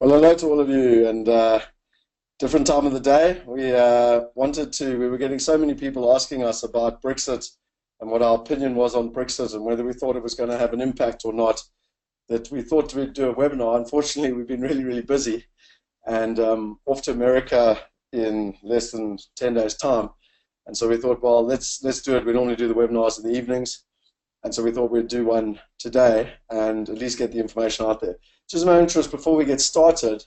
Well, hello to all of you, and different time of the day. We were getting so many people asking us about Brexit and what our opinion was on Brexit and whether we thought it was going to have an impact or not, that we thought we'd do a webinar. Unfortunately, we've been really, really busy and off to America in less than 10 days' time. And so we thought, well, let's do it. We normally do the webinars in the evenings. And so we thought we'd do one today and at least get the information out there. Just in my interest, before we get started,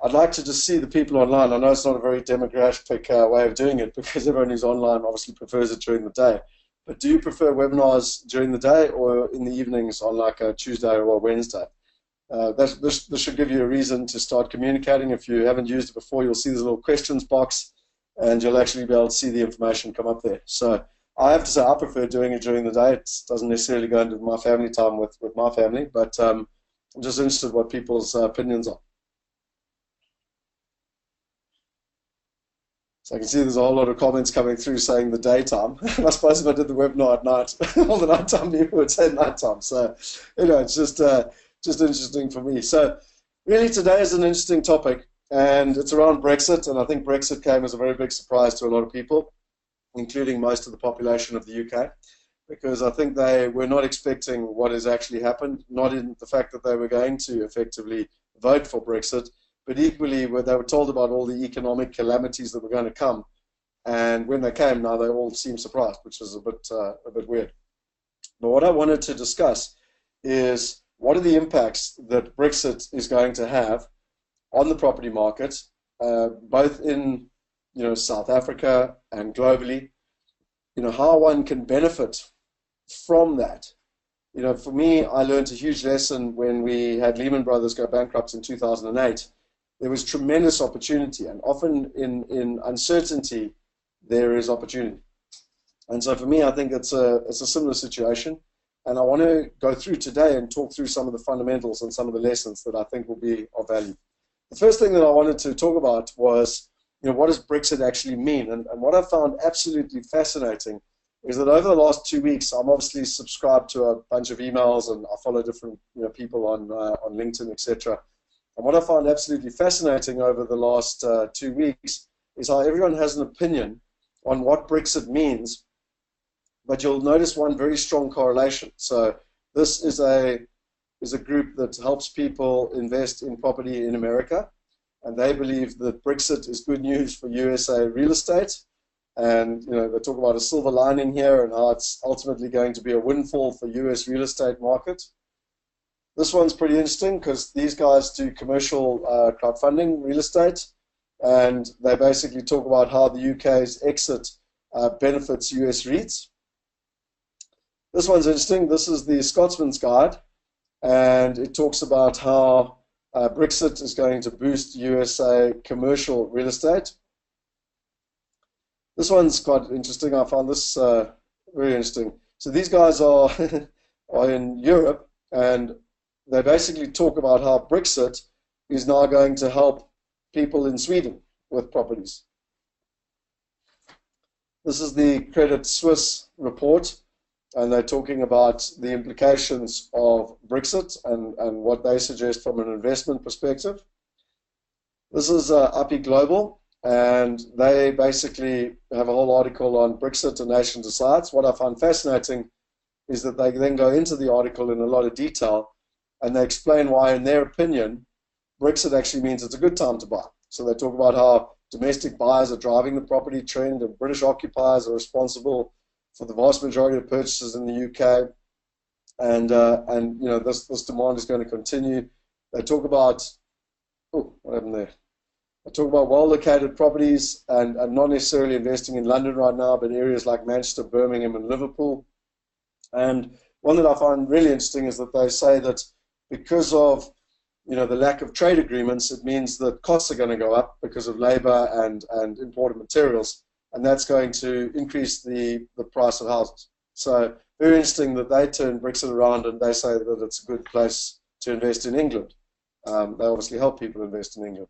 I'd like to just see the people online. I know it's not a very demographic way of doing it because everyone who's online obviously prefers it during the day. But do you prefer webinars during the day or in the evenings on like a Tuesday or a Wednesday? This should give you a reason to start communicating. If you haven't used it before, you'll see this little questions box and you'll actually be able to see the information come up there. So I have to say I prefer doing it during the day. It doesn't necessarily go into my family time with my family, but I'm just interested what people's opinions are. So I can see there's a whole lot of comments coming through saying the daytime. I suppose if I did the webinar at night, all the nighttime people would say nighttime. So, it's just interesting for me. So really today is an interesting topic, and it's around Brexit, and I think Brexit came as a very big surprise to a lot of people, including most of the population of the UK, because I think they were not expecting what has actually happened, not in the fact that they were going to effectively vote for Brexit, but equally where they were told about all the economic calamities that were going to come. And when they came, now they all seem surprised, which is a bit weird. But what I wanted to discuss is what are the impacts that Brexit is going to have on the property market, both in South Africa and globally, how one can benefit from that. For me, I learned a huge lesson when we had Lehman Brothers go bankrupt in 2008. There was tremendous opportunity, and often in uncertainty, there is opportunity. And so for me, I think it's a similar situation. And I want to go through today and talk through some of the fundamentals and some of the lessons that I think will be of value. The first thing that I wanted to talk about was, what does Brexit actually mean? And what I found absolutely fascinating is that over the last 2 weeks, I'm obviously subscribed to a bunch of emails and I follow different people on LinkedIn, etc. And what I found absolutely fascinating over the last 2 weeks is how everyone has an opinion on what Brexit means, but you'll notice one very strong correlation. So this is a group that helps people invest in property in America, and they believe that Brexit is good news for USA real estate. And they talk about a silver lining here and how it's ultimately going to be a windfall for US real estate market. This one's pretty interesting because these guys do commercial crowdfunding real estate, and they basically talk about how the UK's exit benefits US REITs. This one's interesting. This is the Scotsman's Guide, and it talks about how Brexit is going to boost USA commercial real estate. This one's quite interesting. I found this very interesting. So these guys are, are in Europe, and they basically talk about how Brexit is now going to help people in Sweden with properties. This is the Credit Suisse report, and they're talking about the implications of Brexit and what they suggest from an investment perspective. This is IP Global, and they basically have a whole article on Brexit, a nation decides. What I find fascinating is that they then go into the article in a lot of detail, and they explain why, in their opinion, Brexit actually means it's a good time to buy. So they talk about how domestic buyers are driving the property trend, and British occupiers are responsible for the vast majority of purchases in the UK, and this demand is going to continue. They talk about what happened there? They talk about well-located properties and not necessarily investing in London right now, but areas like Manchester, Birmingham, and Liverpool. And one that I find really interesting is that they say that because of the lack of trade agreements, it means that costs are going to go up because of labor and imported materials, and that's going to increase the price of houses. So very interesting that they turn Brexit around and they say that it's a good place to invest in England. They obviously help people invest in England.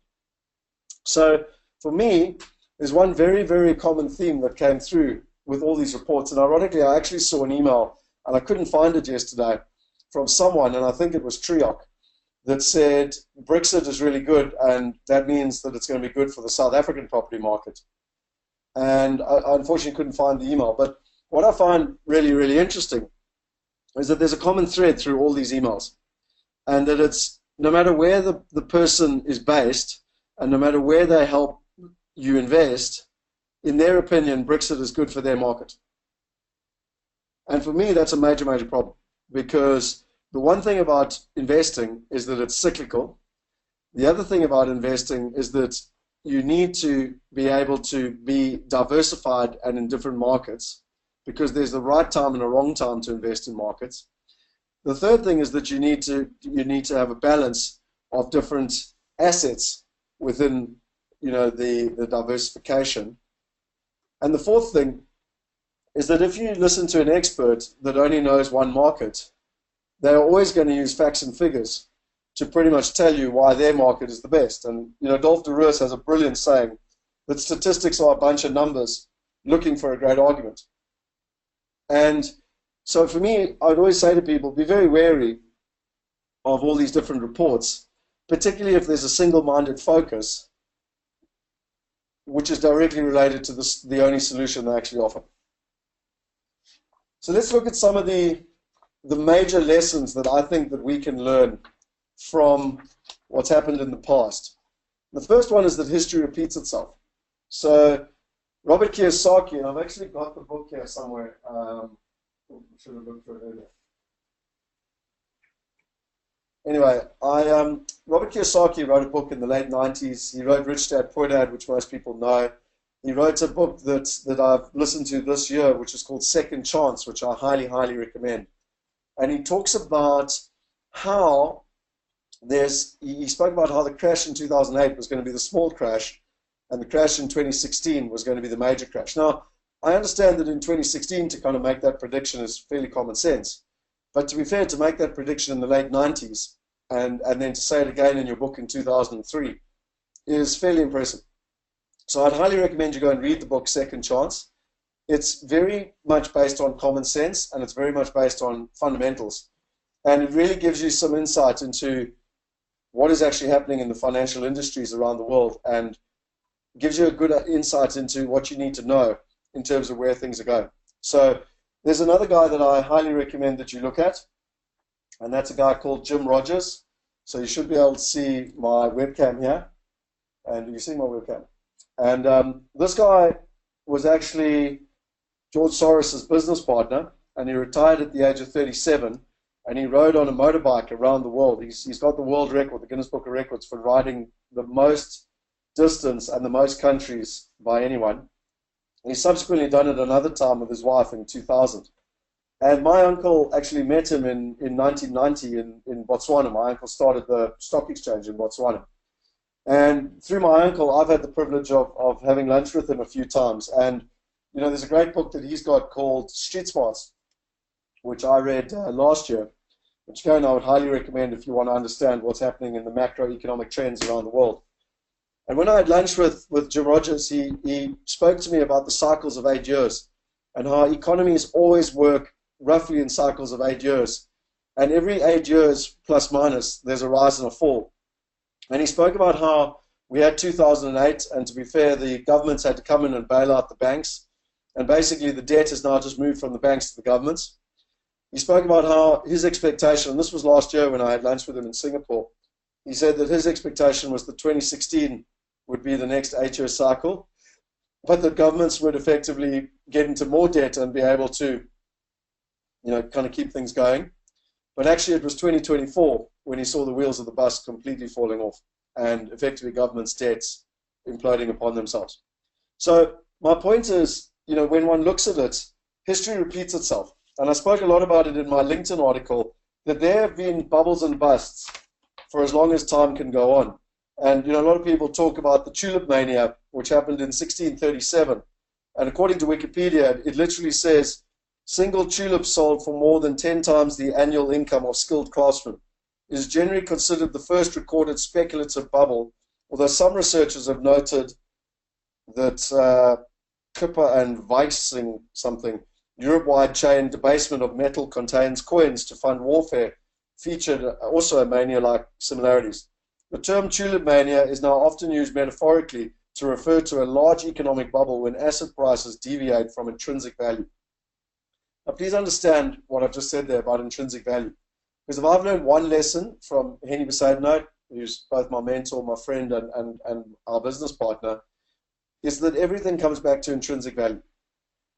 So for me, there's one very, very common theme that came through with all these reports, and ironically, I actually saw an email, and I couldn't find it yesterday, from someone, and I think it was Triok, that said Brexit is really good, and that means that it's going to be good for the South African property market. And I unfortunately couldn't find the email. But what I find really, really interesting is that there's a common thread through all these emails, and that it's no matter where the person is based and no matter where they help you invest, in their opinion, Brexit is good for their market. And for me, that's a major, major problem, because the one thing about investing is that it's cyclical. The other thing about investing is that you need to be able to be diversified and in different markets, because there's the right time and a wrong time to invest in markets. The third thing is that you need to have a balance of different assets within, the diversification. And the fourth thing is that if you listen to an expert that only knows one market, they're always going to use facts and figures to pretty much tell you why their market is the best. And Dolf de Roos has a brilliant saying that statistics are a bunch of numbers looking for a great argument. And so for me, I'd always say to people, be very wary of all these different reports, particularly if there's a single-minded focus, which is directly related to the only solution they actually offer. So let's look at some of the major lessons that I think that we can learn from what's happened in the past. The first one is that history repeats itself. So Robert Kiyosaki, and I've actually got the book here somewhere. Should have looked for it earlier. Anyway, Robert Kiyosaki wrote a book in the late 90s. He wrote Rich Dad, Poor Dad, which most people know. He wrote a book that I've listened to this year, which is called Second Chance, which I highly, highly recommend. And he talks about how he spoke about how the crash in 2008 was going to be the small crash, and the crash in 2016 was going to be the major crash. Now, I understand that in 2016 to kind of make that prediction is fairly common sense. But to be fair, to make that prediction in the late 90s and then to say it again in your book in 2003 is fairly impressive. So I'd highly recommend you go and read the book Second Chance. It's very much based on common sense, and it's very much based on fundamentals. And it really gives you some insight into what is actually happening in the financial industries around the world, and gives you a good insight into what you need to know in terms of where things are going. So there's another guy that I highly recommend that you look at, and that's a guy called Jim Rogers. So you should be able to see my webcam here, and you see my webcam. And this guy was actually George Soros's business partner, and he retired at the age of 37, and he rode on a motorbike around the world. He's got the world record, the Guinness Book of Records, for riding the most distance and the most countries by anyone. He subsequently done it another time with his wife in 2000. And my uncle actually met him in 1990 in Botswana. My uncle started the stock exchange in Botswana. And through my uncle, I've had the privilege of having lunch with him a few times. And, there's a great book that he's got called Street Smarts, which I read last year, which again I would highly recommend if you want to understand what's happening in the macroeconomic trends around the world. And when I had lunch with Jim Rogers, he spoke to me about the cycles of 8 years and how economies always work roughly in cycles of 8 years. And every 8 years, plus minus, there's a rise and a fall. And he spoke about how we had 2008, and to be fair, the governments had to come in and bail out the banks. And basically the debt has now just moved from the banks to the governments. He spoke about how his expectation, and this was last year when I had lunch with him in Singapore, he said that his expectation was that 2016 would be the next 8-year cycle, but that governments would effectively get into more debt and be able to, kind of keep things going. But actually it was 2024 when he saw the wheels of the bus completely falling off and effectively government's debts imploding upon themselves. So my point is, when one looks at it, history repeats itself. And I spoke a lot about it in my LinkedIn article, that there have been bubbles and busts for as long as time can go on. And a lot of people talk about the tulip mania, which happened in 1637. And according to Wikipedia, it literally says, single tulips sold for more than 10 times the annual income of skilled craftsmen. It is generally considered the first recorded speculative bubble, although some researchers have noted that Kipper and Weissing something, Europe-wide chain debasement of metal contains coins to fund warfare, featured also a mania-like similarities. The term tulip mania is now often used metaphorically to refer to a large economic bubble when asset prices deviate from intrinsic value. Now, please understand what I've just said there about intrinsic value. Because if I've learned one lesson from Henny Besaidnout, who's both my mentor, my friend, and our business partner, is that everything comes back to intrinsic value.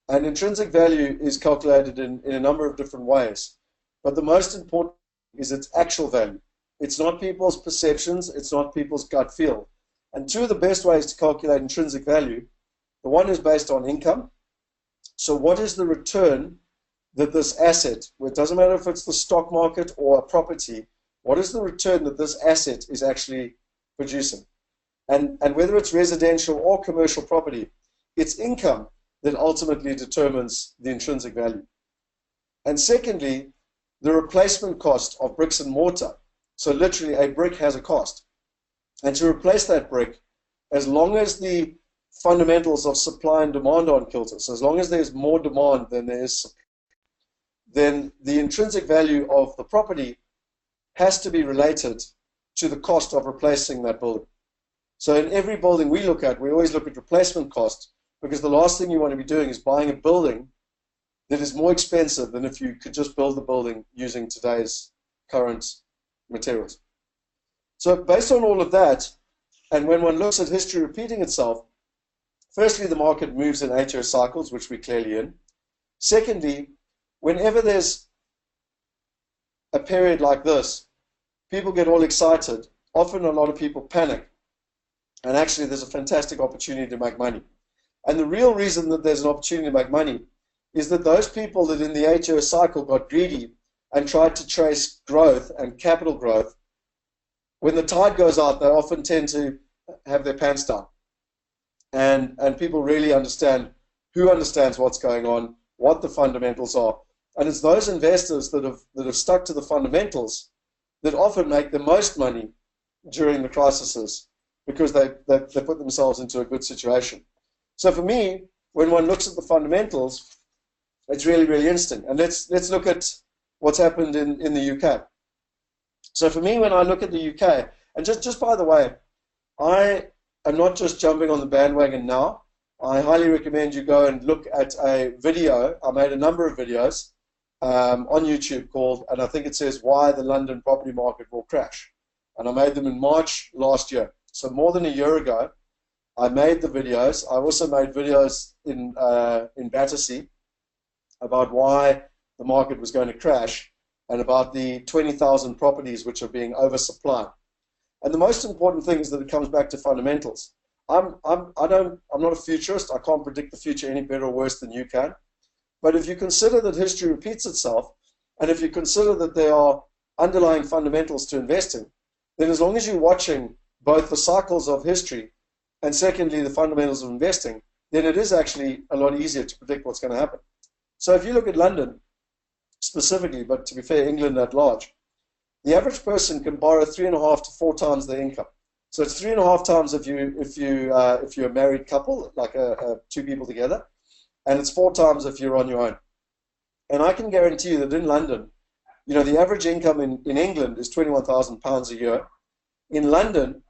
And intrinsic value is calculated in a number of different ways. But the most important is its actual value. It's not people's perceptions, it's not people's gut feel. And two of the best ways to calculate intrinsic value, the one is based on income. So what is the return that this asset, it doesn't matter if it's the stock market or a property, what is the return that this asset is actually producing? And whether it's residential or commercial property, it's income that ultimately determines the intrinsic value. And secondly, the replacement cost of bricks and mortar. So literally a brick has a cost. And to replace that brick, as long as the fundamentals of supply and demand aren't kilter, so as long as there's more demand than there is supply, then the intrinsic value of the property has to be related to the cost of replacing that building. So in every building we look at, we always look at replacement cost, because the last thing you want to be doing is buying a building that is more expensive than if you could just build the building using today's current materials. So based on all of that, and when one looks at history repeating itself, firstly, the market moves in 8-year cycles, which we're clearly in. Secondly, whenever there's a period like this, people get all excited. Often a lot of people panic. And actually, there's a fantastic opportunity to make money. And the real reason that there's an opportunity to make money is that those people that in the 8-year cycle got greedy and tried to trace growth and capital growth, when the tide goes out, they often tend to have their pants down. And people really understand who understands what's going on, what the fundamentals are. And it's those investors that have stuck to the fundamentals that often make the most money during the crises, because they put themselves into a good situation. So for me, when one looks at the fundamentals, it's really, really interesting. And let's look at what's happened in the UK. So for me, when I look at the UK, and just by the way, I am not just jumping on the bandwagon now. I highly recommend you go and look at a video. I made a number of videos on YouTube called, and I think it says, Why the London Property Market Will Crash. And I made them in March last year. So more than a year ago, I made the videos. I also made videos in Battersea about why the market was going to crash and about the 20,000 properties which are being oversupplied. And the most important thing is that it comes back to fundamentals. I'm not a futurist. I can't predict the future any better or worse than you can. But if you consider that history repeats itself, and if you consider that there are underlying fundamentals to investing, then as long as you're watching both the cycles of history and secondly the fundamentals of investing, then it is actually a lot easier to predict what's going to happen. So if you look at London specifically, but to be fair, England at large, the average person can borrow 3.5 to 4 times their income. So it's 3.5 times if you're a married couple, like two people together, and it's 4 times if you're on your own. And I can guarantee you that in London, the average income in England is £21,000 a year. In London,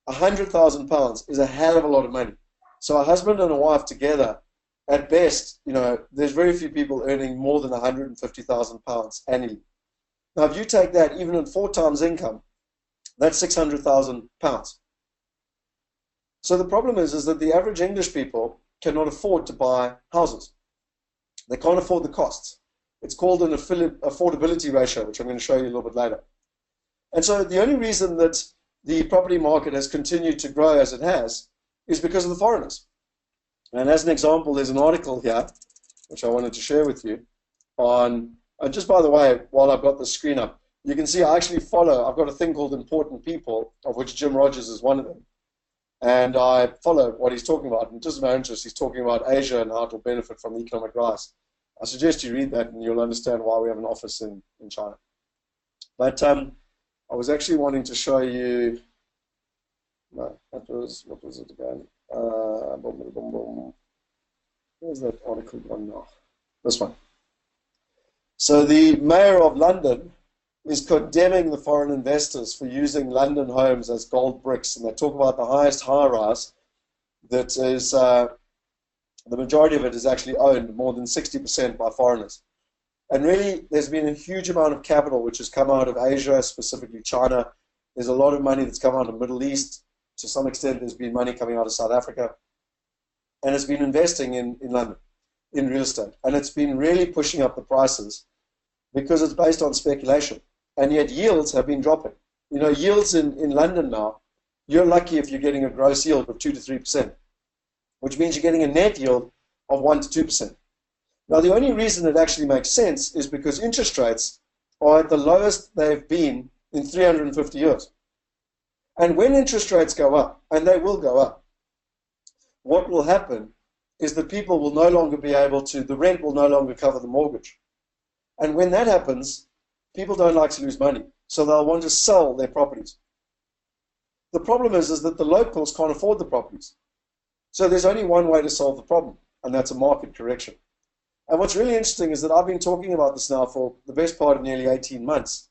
£100,000 is a hell of a lot of money. So a husband and a wife together, at best, there's very few people earning more than £150,000 annually. Now, if you take that even at 4 times income, that's £600,000. So the problem is that the average English people cannot afford to buy houses. They can't afford the costs. It's called an affordability ratio, which I'm going to show you a little bit later. And so the only reason that the property market has continued to grow as it has is because of the foreigners. And as an example, there's an article here, which I wanted to share with you on, and just by the way, while I've got the screen up, you can see I actually follow, I've got a thing called Important People, of which Jim Rogers is one of them. And I follow what he's talking about. And just of my interest, he's talking about Asia and how it will benefit from the economic rise. I suggest you read that and you'll understand why we have an office in China. But I was actually wanting to show you, no, what was it again? Where's that article gone now? This one. So the mayor of London is condemning the foreign investors for using London homes as gold bricks. And they talk about the highest high-rise that is, the majority of it is actually owned more than 60% by foreigners. And really, there's been a huge amount of capital which has come out of Asia, specifically China. There's a lot of money that's come out of the Middle East. To some extent, there's been money coming out of South Africa. And it's been investing in London, in real estate. And it's been really pushing up the prices because it's based on speculation. And yet yields have been dropping. You know, yields in London now, you're lucky if you're getting a gross yield of 2 to 3%, which means you're getting a net yield of 1 to 2%. Now, the only reason it actually makes sense is because interest rates are at the lowest they've been in 350 years. And when interest rates go up, and they will go up, what will happen is that people will no longer be able to, the rent will no longer cover the mortgage. And when that happens, people don't like to lose money, so they'll want to sell their properties. The problem is that the locals can't afford the properties. So there's only one way to solve the problem, and that's a market correction. And what's really interesting is that I've been talking about this now for the best part of nearly 18 months,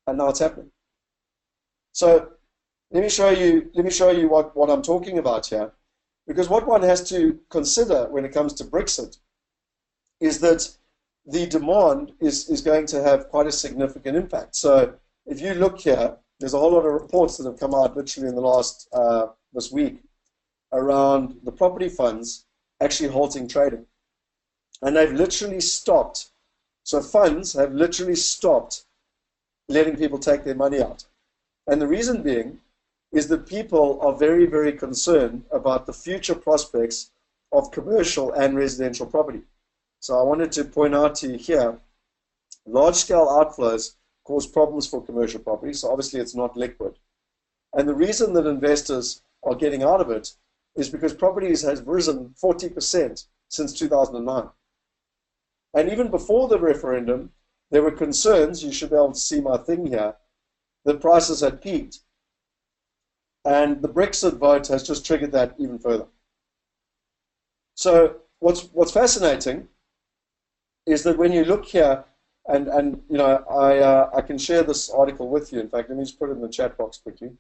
and now it's happening. So let me show you what I'm talking about here, because what one has to consider when it comes to Brexit is that the demand is going to have quite a significant impact. So if you look here, there's a whole lot of reports that have come out literally in the last this week around the property funds actually halting trading. And they've literally stopped. So funds have literally stopped letting people take their money out. And the reason being is that people are very, very concerned about the future prospects of commercial and residential property. So I wanted to point out to you here, large-scale outflows cause problems for commercial property, so obviously it's not liquid. And the reason that investors are getting out of it is because properties has risen 40% since 2009. And even before the referendum, there were concerns, you should be able to see my thing here, that prices had peaked. And the Brexit vote has just triggered that even further. So what's fascinating is that when you look here, and you know, I can share this article with you. In fact, let me just put it in the chat box quickly.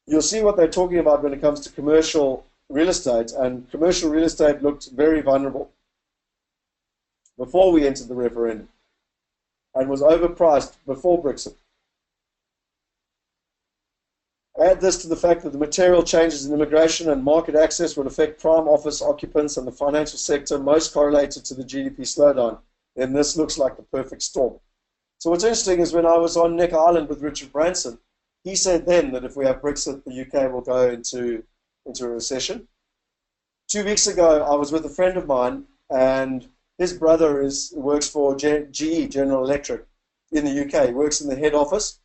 You'll see what they're talking about when it comes to commercial real estate, and commercial real estate looked very vulnerable before we entered the referendum and was overpriced before Brexit. Add this to the fact that the material changes in immigration and market access would affect prime office occupants and the financial sector most correlated to the GDP slowdown, then this looks like the perfect storm. So what's interesting is when I was on Neck Island with Richard Branson, he said then that if we have Brexit, the UK will go into a recession. 2 weeks ago, I was with a friend of mine, and his brother works for GE, General Electric, in the UK. He works in the head office,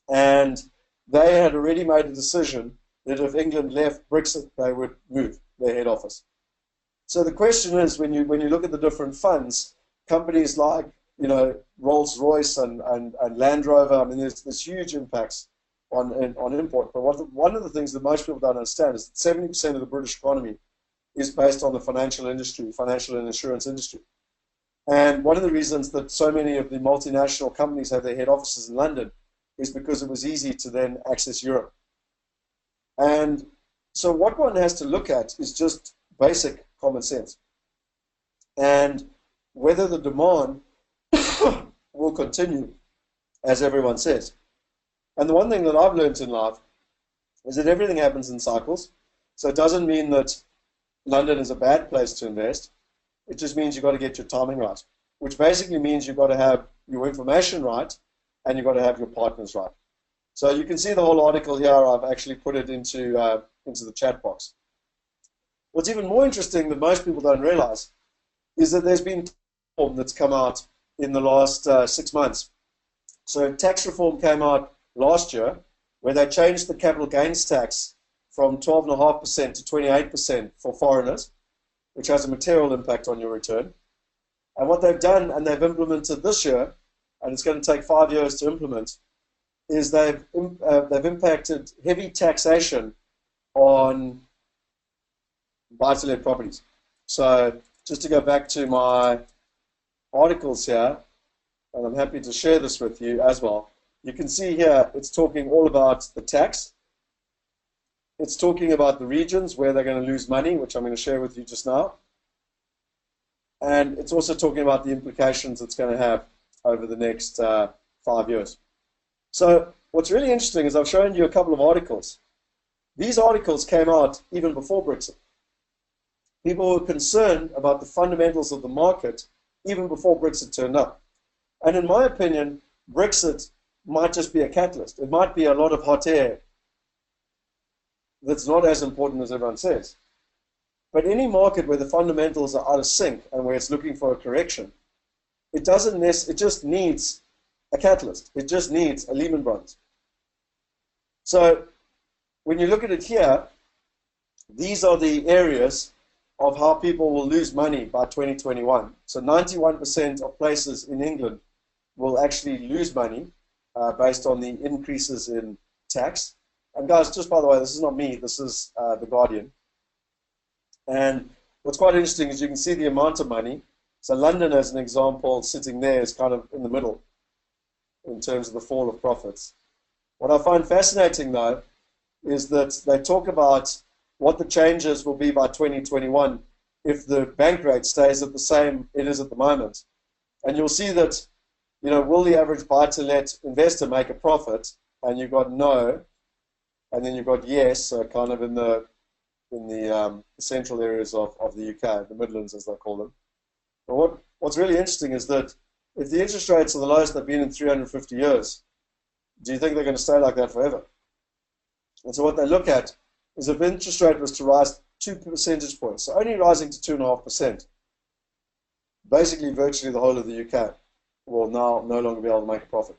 and they had already made a decision that if England left Brexit, they would move their head office. So the question is, when you look at the different funds, companies like, you know, Rolls-Royce and Land Rover, I mean, there's huge impacts on import. But one of the things that most people don't understand is that 70% of the British economy is based on the financial industry, financial and insurance industry. And one of the reasons that so many of the multinational companies have their head offices in London is because it was easy to then access Europe. And so what one has to look at is just basic common sense. And whether the demand will continue, as everyone says. And the one thing that I've learned in life is that everything happens in cycles. So it doesn't mean that London is a bad place to invest. It just means you've got to get your timing right, which basically means you've got to have your information right and you've got to have your partners right. So you can see the whole article here. I've actually put it into the chat box. What's even more interesting that most people don't realize is that there's been reform that's come out in the last 6 months. So tax reform came out last year, where they changed the capital gains tax from 12.5% to 28% for foreigners, which has a material impact on your return. And what they've done, and they've implemented this year, and it's going to take 5 years to implement, is they've impacted heavy taxation on buy-to-let properties. So just to go back to my articles here, and I'm happy to share this with you as well. You can see here it's talking all about the tax. It's talking about the regions where they're going to lose money, which I'm going to share with you just now. And it's also talking about the implications it's going to have over the next 5 years. So what's really interesting is I've shown you a couple of articles. These articles came out even before Brexit. People were concerned about the fundamentals of the market even before Brexit turned up. And in my opinion, Brexit might just be a catalyst. It might be a lot of hot air that's not as important as everyone says. But any market where the fundamentals are out of sync and where it's looking for a correction, it just needs a catalyst. It just needs a Lehman Brothers. So when you look at it here, these are the areas of how people will lose money by 2021. So 91% of places in England will actually lose money based on the increases in tax. And guys, just by the way, this is not me, this is The Guardian. And what's quite interesting is you can see the amount of money. So London, as an example, sitting there is kind of in the middle in terms of the fall of profits. What I find fascinating, though, is that they talk about what the changes will be by 2021 if the bank rate stays at the same it is at the moment. And you'll see that, will the average buy-to-let investor make a profit? And you've got no, and then you've got yes, so kind of in the central areas of the UK, the Midlands as they call them. But what's really interesting is that if the interest rates are the lowest they've been in 350 years, do you think they're going to stay like that forever? And so what they look at is if interest rate was to rise 2 percentage points, so only rising to 2.5%, basically virtually the whole of the UK will now no longer be able to make a profit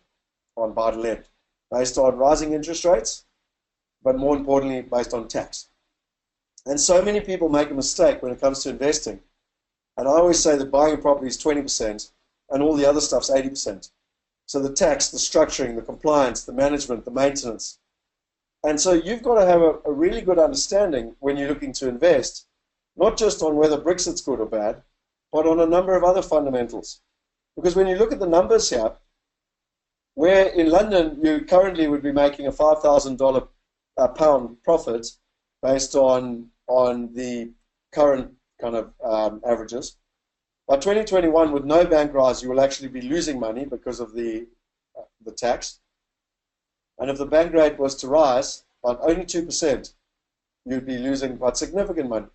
on buy-to-let based on rising interest rates, but more importantly, based on tax. And so many people make a mistake when it comes to investing. And I always say that buying a property is 20% and all the other stuff's 80%. So the tax, the structuring, the compliance, the management, the maintenance. And so you've got to have a really good understanding when you're looking to invest, not just on whether Brexit's good or bad, but on a number of other fundamentals. Because when you look at the numbers here, where in London you currently would be making a $5,000 pound profit based on the current kind of averages. By 2021, with no bank rise, you will actually be losing money because of the tax. And if the bank rate was to rise by only 2%, you'd be losing quite significant money.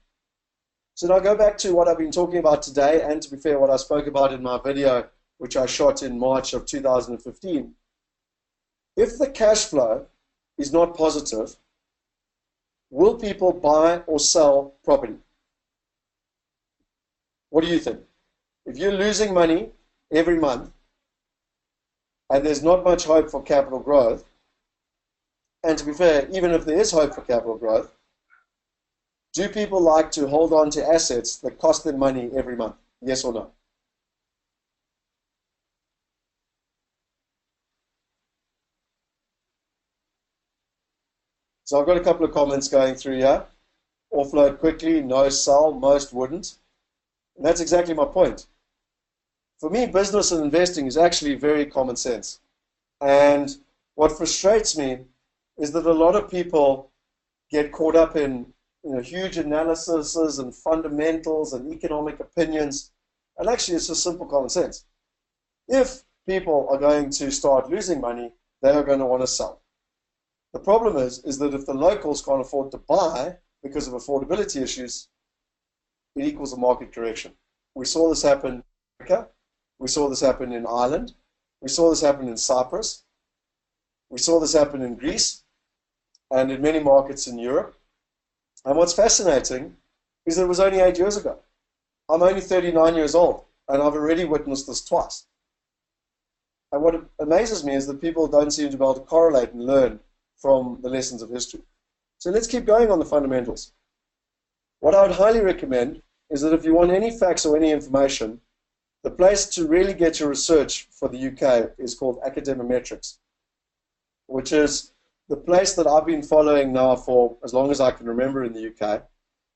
So now go back to what I've been talking about today, and to be fair, what I spoke about in my video, which I shot in March of 2015. If the cash flow is not positive, will people buy or sell property? What do you think? If you're losing money every month and there's not much hope for capital growth, and to be fair, even if there is hope for capital growth, do people like to hold on to assets that cost them money every month? Yes or no? So I've got a couple of comments going through here. Offload quickly, no sell, most wouldn't. And that's exactly my point. For me, business and investing is actually very common sense. And what frustrates me is that a lot of people get caught up in huge analyses and fundamentals and economic opinions. And actually, it's just simple common sense. If people are going to start losing money, they are going to want to sell. The problem is that if the locals can't afford to buy because of affordability issues, it equals a market correction. We saw this happen in America. We saw this happen in Ireland. We saw this happen in Cyprus. We saw this happen in Greece and in many markets in Europe. And what's fascinating is that it was only 8 years ago. I'm only 39 years old, and I've already witnessed this twice. And what amazes me is that people don't seem to be able to correlate and learn from the lessons of history. So let's keep going on the fundamentals. What I would highly recommend is that if you want any facts or any information, the place to really get your research for the UK is called Academimetrics, which is the place that I've been following now for as long as I can remember in the UK.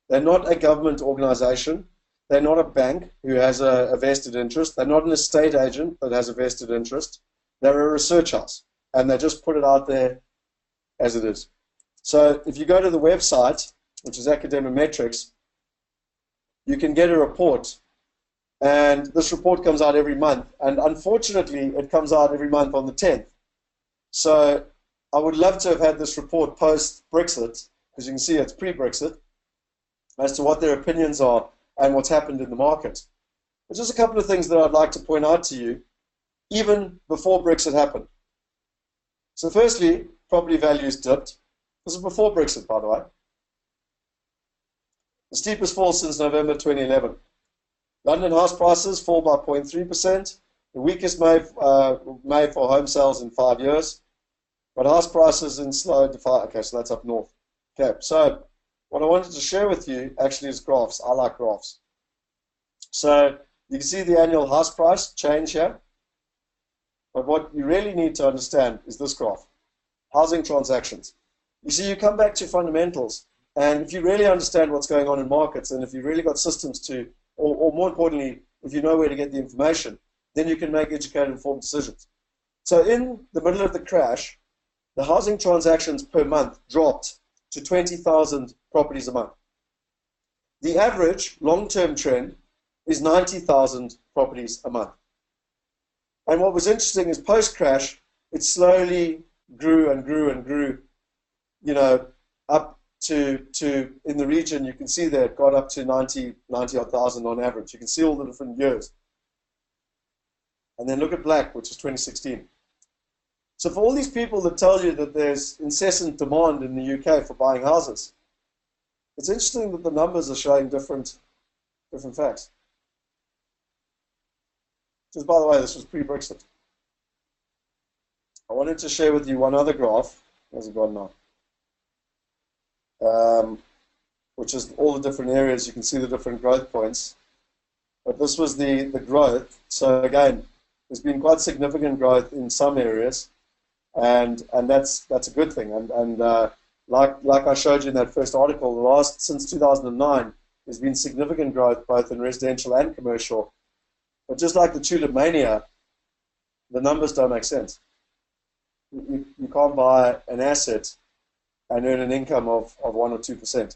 They're not a government organization. They're not a bank who has a vested interest. They're not an estate agent that has a vested interest. They're a research house, and they just put it out there as it is. So if you go to the website, which is Academic, you can get a report, and this report comes out every month, and unfortunately it comes out every month on the 10th. So I would love to have had this report post-Brexit, because you can see it's pre-Brexit, as to what their opinions are and what's happened in the market. But just a couple of things that I'd like to point out to you, even before Brexit happened. So firstly, property values dipped. This is before Brexit, by the way. The steepest fall since November 2011. London house prices fall by 0.3%, the weakest May for home sales in 5 years. But house prices in slow decline. Okay, so that's up north. Okay, so what I wanted to share with you actually is graphs. I like graphs. So you can see the annual house price change here. But what you really need to understand is this graph. Housing transactions. You see, you come back to fundamentals. And if you really understand what's going on in markets, and if you've really got systems to, or more importantly, if you know where to get the information, then you can make educated, informed decisions. So in the middle of the crash, the housing transactions per month dropped to 20,000 properties a month. The average long-term trend is 90,000 properties a month. And what was interesting is post-crash, it slowly grew and grew and grew, you know, up to in the region, you can see there it got up to 90,000 on average. You can see all the different years. And then look at black, which is 2016. So for all these people that tell you that there's incessant demand in the UK for buying houses, it's interesting that the numbers are showing different facts. Just by the way, this was pre-Brexit. I wanted to share with you one other graph. Where's it gone now? Which is all the different areas. You can see the different growth points. But this was the growth. So again, there's been quite significant growth in some areas, and that's a good thing. And like I showed you in that first article, since 2009, there's been significant growth both in residential and commercial. But just like the tulip mania, the numbers don't make sense. You can't buy an asset and earn an income of 1 or 2%.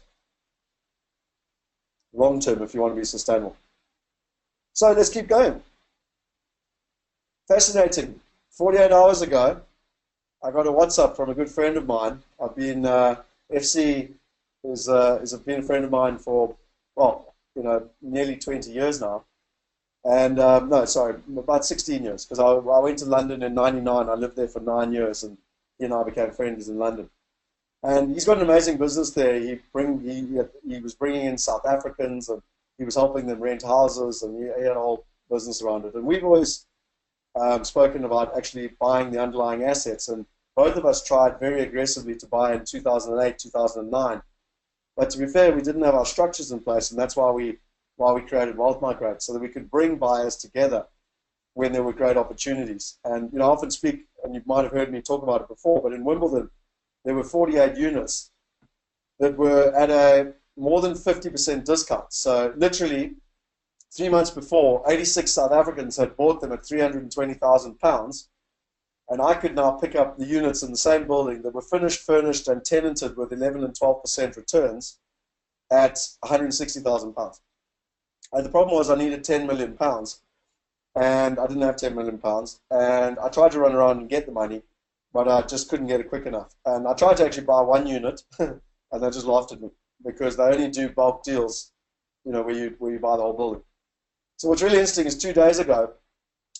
Long term, if you want to be sustainable. So let's keep going. Fascinating. 48 hours ago, I got a WhatsApp from a good friend of mine. I've been, FC has been a friend of mine for, well, you know, nearly 20 years now. And, no, sorry, about 16 years, because I went to London in '99. I lived there for 9 years, and he and I became friends in London. And he's got an amazing business there. He was bringing in South Africans, and he was helping them rent houses, and he had a whole business around it. And we've always spoken about actually buying the underlying assets, and both of us tried very aggressively to buy in 2008, 2009. But to be fair, we didn't have our structures in place, and that's why we created Wealth Migrate, so that we could bring buyers together when there were great opportunities. And you know, I often speak, and you might have heard me talk about it before, but in Wimbledon, there were 48 units that were at a more than 50% discount. So literally, 3 months before, 86 South Africans had bought them at £320,000, and I could now pick up the units in the same building that were finished, furnished, and tenanted with 11 and 12% returns at £160,000. And the problem was I needed £10 million, and I didn't have £10 million, and I tried to run around and get the money, but I just couldn't get it quick enough. And I tried to actually buy one unit, and they just laughed at me, because they only do bulk deals, you know, where you buy the whole building. So what's really interesting is 2 days ago,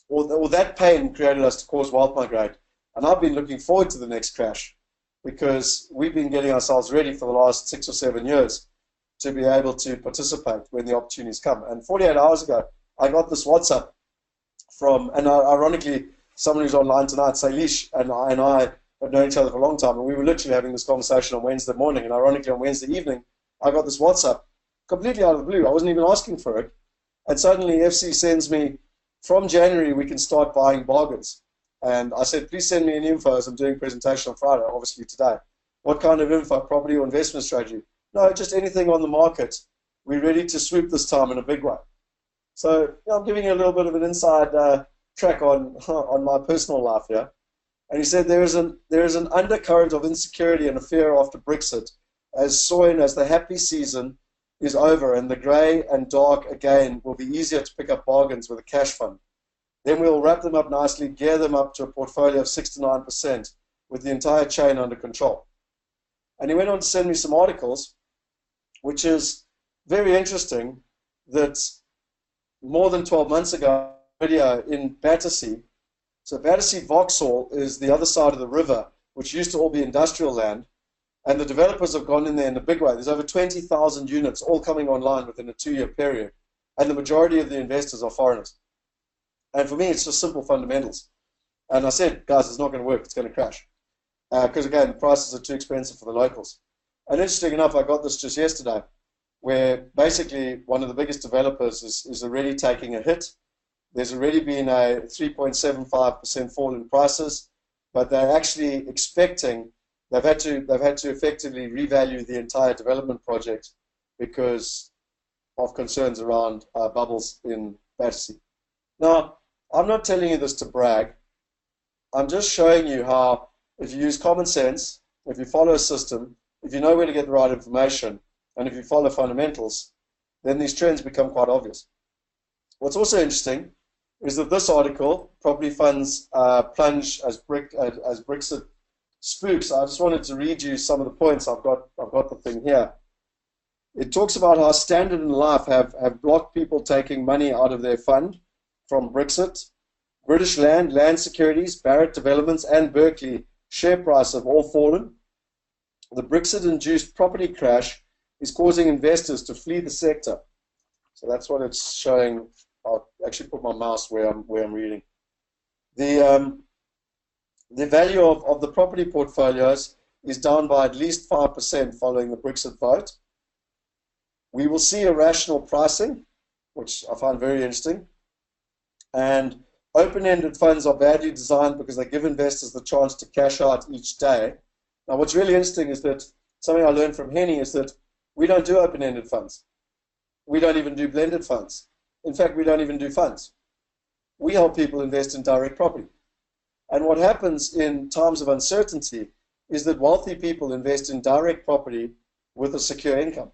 or that pain created us to cause Wealth Migrate, and I've been looking forward to the next crash, because we've been getting ourselves ready for the last 6 or 7 years to be able to participate when the opportunities come. And 48 hours ago, I got this WhatsApp from, and ironically, someone who's online tonight, Salish, and I have known each other for a long time, and we were literally having this conversation on Wednesday morning, and ironically on Wednesday evening, I got this WhatsApp completely out of the blue. I wasn't even asking for it, and suddenly FC sends me, from January, we can start buying bargains. And I said, please send me an info as I'm doing a presentation on Friday, obviously today. What kind of info, property or investment strategy? No, just anything on the market we're ready to swoop this time in a big way. So I'm giving you a little bit of an inside track on my personal life here. And he said there is an undercurrent of insecurity and a fear after Brexit, as the happy season is over and the grey and dark again will be easier to pick up bargains with a cash fund. Then we'll wrap them up nicely, gear them up to a portfolio of 6 to 9% with the entire chain under control. And he went on to send me some articles, which is very interesting, that more than 12 months ago, a video in Battersea. So Battersea Vauxhall is the other side of the river, which used to all be industrial land, and the developers have gone in there in a big way. There's over 20,000 units all coming online within a 2-year period, and the majority of the investors are foreigners. And for me, it's just simple fundamentals. And I said, guys, it's not going to work. It's going to crash. Because, again, the prices are too expensive for the locals. And interesting enough, I got this just yesterday, where basically one of the biggest developers is already taking a hit. There's already been a 3.75% fall in prices, but they're actually expecting, they've had to effectively revalue the entire development project because of concerns around bubbles in Battersea. Now, I'm not telling you this to brag. I'm just showing you how, if you use common sense, if you follow a system, if you know where to get the right information, and if you follow fundamentals, then these trends become quite obvious. What's also interesting is that this article, property funds plunge as Brexit spooks. I just wanted to read you some of the points. I've got the thing here. It talks about how Standard and Life have blocked people taking money out of their fund from Brexit. British Land Securities, Barratt Developments, and Berkeley share price have all fallen. The Brexit-induced property crash is causing investors to flee the sector. So that's what it's showing. I'll actually put my mouse where I'm reading. The value of the property portfolios is down by at least 5% following the Brexit vote. We will see irrational pricing, which I find very interesting. And open-ended funds are badly designed because they give investors the chance to cash out each day. Now, what's really interesting is that something I learned from Henny is that we don't do open-ended funds. We don't even do blended funds. In fact, we don't even do funds. We help people invest in direct property. And what happens in times of uncertainty is that wealthy people invest in direct property with a secure income.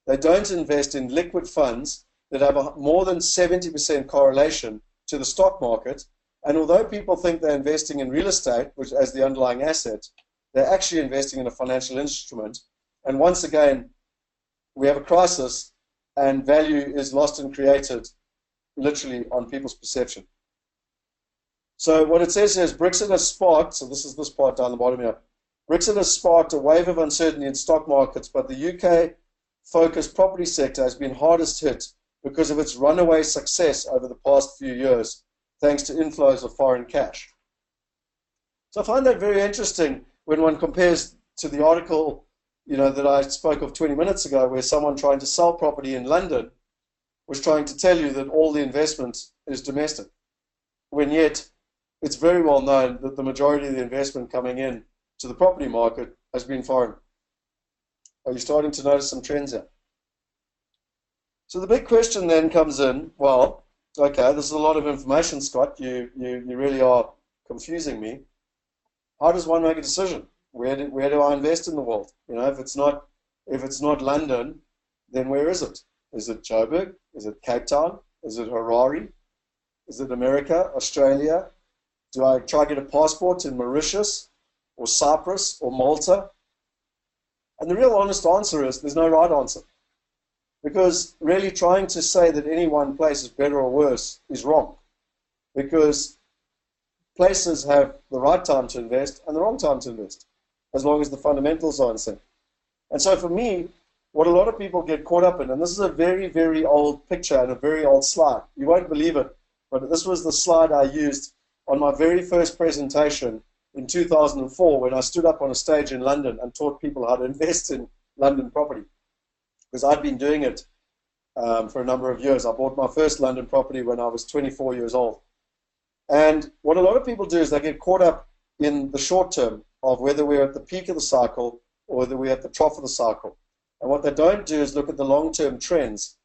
They don't invest in liquid funds that have a more than 70% correlation to the stock market. And although people think they're investing in real estate, which as the underlying asset, they're actually investing in a financial instrument. And once again, we have a crisis and value is lost and created literally on people's perception. So what it says here is Brexit has sparked, so this is this part down the bottom here, Brexit has sparked a wave of uncertainty in stock markets, but the UK-focused property sector has been hardest hit because of its runaway success over the past few years, thanks to inflows of foreign cash. So I find that very interesting when one compares to the article, that I spoke of 20 minutes ago, where someone trying to sell property in London was trying to tell you that all the investment is domestic, when yet it's very well known that the majority of the investment coming in to the property market has been foreign. Are you starting to notice some trends here? So the big question then comes in, well, okay, this is a lot of information, Scott. You really are confusing me. How does one make a decision? Where do I invest in the world? If it's not London, then where is it? Is it Joburg? Is it Cape Town? Is it Harare? Is it America, Australia? Do I try to get a passport in Mauritius or Cyprus or Malta? And the real honest answer is there's no right answer. Because really trying to say that any one place is better or worse is wrong. Because places have the right time to invest and the wrong time to invest, as long as the fundamentals are in sync. And so for me, what a lot of people get caught up in, and this is a very, very old picture and a very old slide. You won't believe it, but this was the slide I used on my very first presentation in 2004 when I stood up on a stage in London and taught people how to invest in London property. Because I'd been doing it for a number of years. I bought my first London property when I was 24 years old. And what a lot of people do is they get caught up in the short term of whether we're at the peak of the cycle or whether we're at the trough of the cycle. And what they don't do is look at the long-term trends,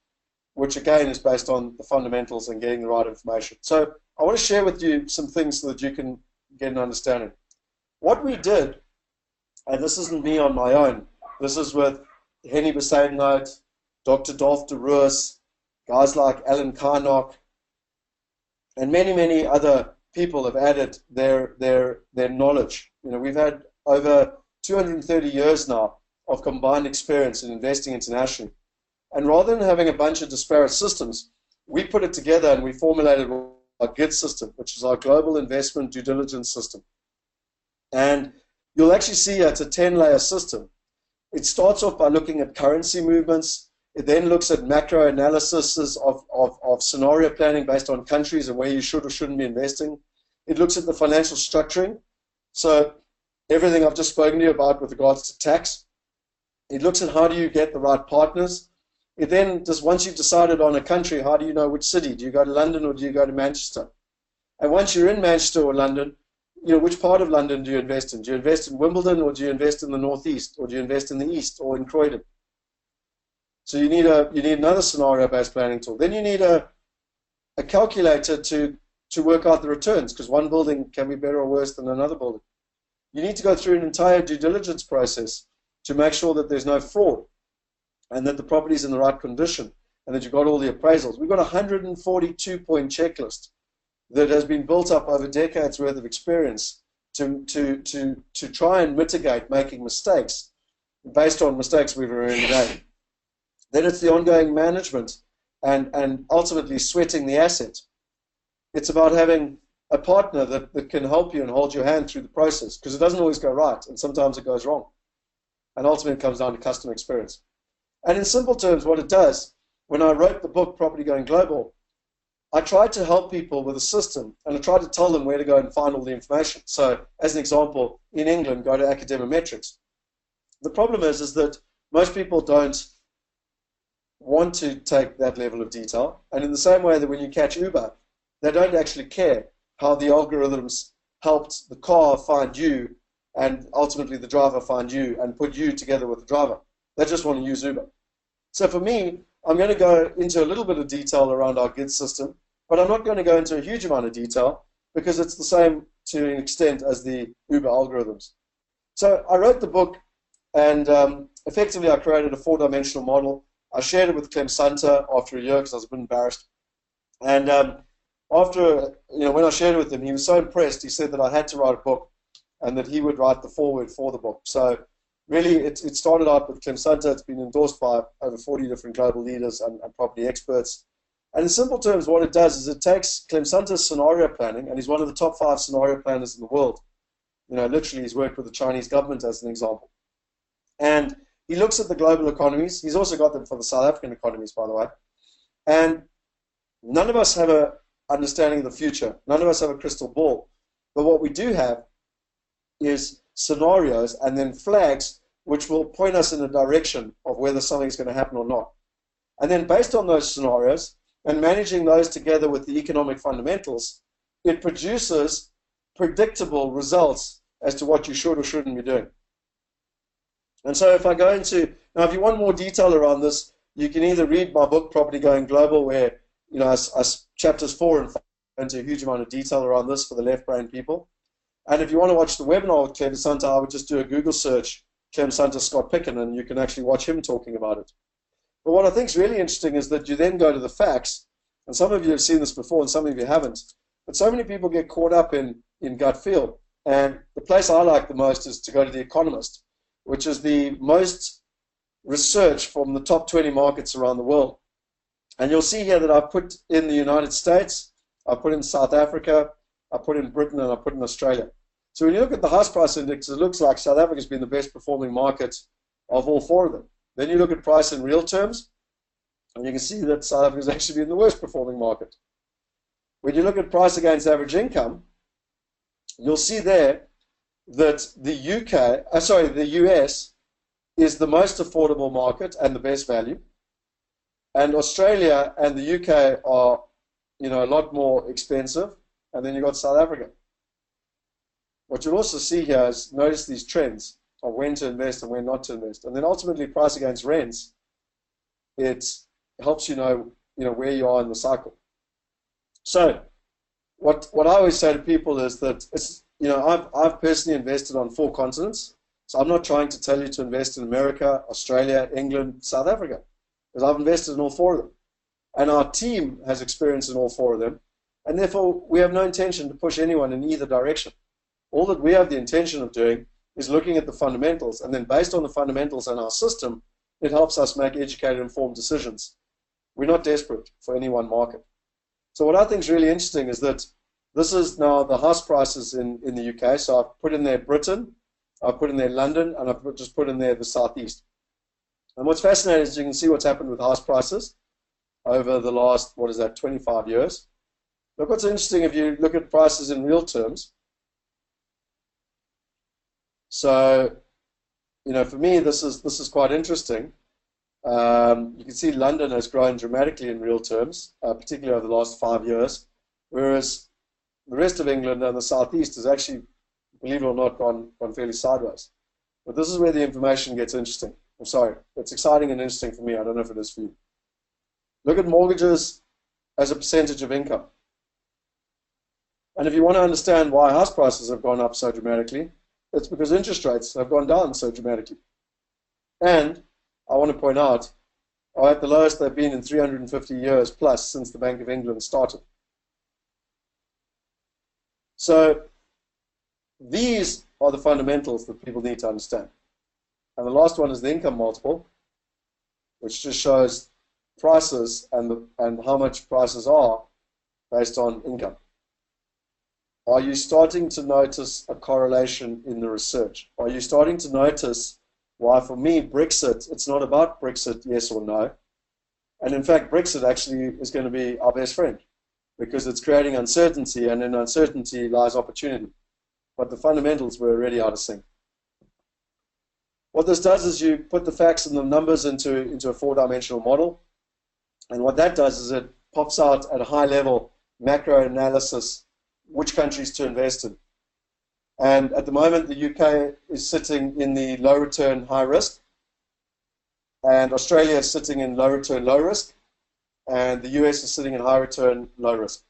which again is based on the fundamentals and getting the right information. So I want to share with you some things so that you can get an understanding. What we did, and this isn't me on my own, this is with Henny Besaidnout, Dr. Dolf de Roos, guys like Alan Carnock, and many, many other people have added their knowledge. You know, we've had over 230 years now of combined experience in investing internationally. And rather than having a bunch of disparate systems, we put it together and we formulated our GID system, which is our Global Investment Due Diligence System. And you'll actually see it's a 10-layer system. It starts off by looking at currency movements. It then looks at macro analysis of scenario planning based on countries and where you should or shouldn't be investing. It looks at the financial structuring. So everything I've just spoken to you about with regards to tax. It looks at how do you get the right partners. It then, just once you've decided on a country, how do you know which city? Do you go to London or do you go to Manchester? And once you're in Manchester or London, you know, which part of London do you invest in? Do you invest in Wimbledon, or do you invest in the northeast, or do you invest in the east, or in Croydon? So you need another scenario-based planning tool. Then you need a calculator to work out the returns, because one building can be better or worse than another building. You need to go through an entire due diligence process to make sure that there's no fraud and that the property's in the right condition and that you've got all the appraisals. We've got a 142-point checklist that has been built up over decades worth of experience to try and mitigate making mistakes based on mistakes we've already made. Then it's the ongoing management and ultimately sweating the asset. It's about having a partner that can help you and hold your hand through the process, because it doesn't always go right and sometimes it goes wrong. And ultimately it comes down to customer experience. And in simple terms, what it does, when I wrote the book, Property Going Global, I tried to help people with a system, and I tried to tell them where to go and find all the information. So, as an example, in England, go to Academimetrics. The problem is that most people don't want to take that level of detail, and in the same way that when you catch Uber, they don't actually care how the algorithms helped the car find you and ultimately the driver find you and put you together with the driver. They just want to use Uber. So for me, I'm going to go into a little bit of detail around our GID system, but I'm not going to go into a huge amount of detail because it's the same to an extent as the Uber algorithms. So I wrote the book, and effectively I created a 4-dimensional model. I shared it with Clem Santa after a year because I was a bit embarrassed. And after, when I shared it with him, he was so impressed. He said that I had to write a book and that he would write the foreword for the book. So really, it started out with Clem Santa. It's been endorsed by over 40 different global leaders and property experts. And in simple terms, what it does is it takes Clem Santa's scenario planning, and he's one of the top 5 scenario planners in the world. Literally, he's worked with the Chinese government as an example. And he looks at the global economies. He's also got them for the South African economies, by the way. And none of us have an understanding of the future. None of us have a crystal ball. But what we do have is scenarios and then flags which will point us in a direction of whether something's going to happen or not. And then based on those scenarios and managing those together with the economic fundamentals, it produces predictable results as to what you should or shouldn't be doing. And so if I go into, now if you want more detail around this, you can either read my book, Property Going Global, where chapters 4 and 5 go into a huge amount of detail around this for the left-brain people. And if you want to watch the webinar with Clem Santa, I would just do a Google search, Clem Santa Scott Picken, and you can actually watch him talking about it. But what I think is really interesting is that you then go to the facts, and some of you have seen this before and some of you haven't, but so many people get caught up in gut feel. And the place I like the most is to go to The Economist, which is the most research from the top 20 markets around the world. And you'll see here that I've put in the United States, I've put in South Africa, I put in Britain, and I put in Australia. So when you look at the house price index, it looks like South Africa's been the best performing market of all 4 of them. Then you look at price in real terms, and you can see that South Africa's actually been the worst performing market. When you look at price against average income, you'll see there that the US is the most affordable market and the best value. And Australia and the UK are, a lot more expensive. And then you've got South Africa. What you'll also see here is, notice these trends. of when to invest and when not to invest. And then ultimately price against rents, it helps you know where you are in the cycle. So what I always say to people is that I've personally invested on 4 continents. So I'm not trying to tell you to invest in America, Australia, England, South Africa, because I've invested in all 4 of them. And our team has experience in all 4 of them. And therefore, we have no intention to push anyone in either direction. All that we have the intention of doing is looking at the fundamentals. And then based on the fundamentals and our system, it helps us make educated, informed decisions. We're not desperate for any one market. So what I think is really interesting is that this is now the house prices in the UK. So I've put in there Britain, I've put in there London, and I've just put in there the Southeast. And what's fascinating is you can see what's happened with house prices over the last, 25 years. Look what's interesting if you look at prices in real terms. So, for me, this is quite interesting. You can see London has grown dramatically in real terms, particularly over the last 5 years, whereas the rest of England and the Southeast has actually, believe it or not, gone fairly sideways. But this is where the information gets interesting. I'm sorry, it's exciting and interesting for me. I don't know if it is for you. Look at mortgages as a percentage of income. And if you want to understand why house prices have gone up so dramatically, it's because interest rates have gone down so dramatically. And I want to point out, are at the lowest they've been in 350 years plus since the Bank of England started. So these are the fundamentals that people need to understand. And the last one is the income multiple, which just shows prices and how much prices are based on income. Are you starting to notice a correlation in the research? Are you starting to notice why, for me, Brexit, it's not about Brexit, yes or no. And in fact, Brexit actually is going to be our best friend because it's creating uncertainty, and in uncertainty lies opportunity. But the fundamentals were already out of sync. What this does is you put the facts and the numbers into a 4-dimensional model. And what that does is it pops out at a high level macro analysis which countries to invest in. And at the moment, the UK is sitting in the low return, high risk. And Australia is sitting in low return, low risk. And the US is sitting in high return, low risk.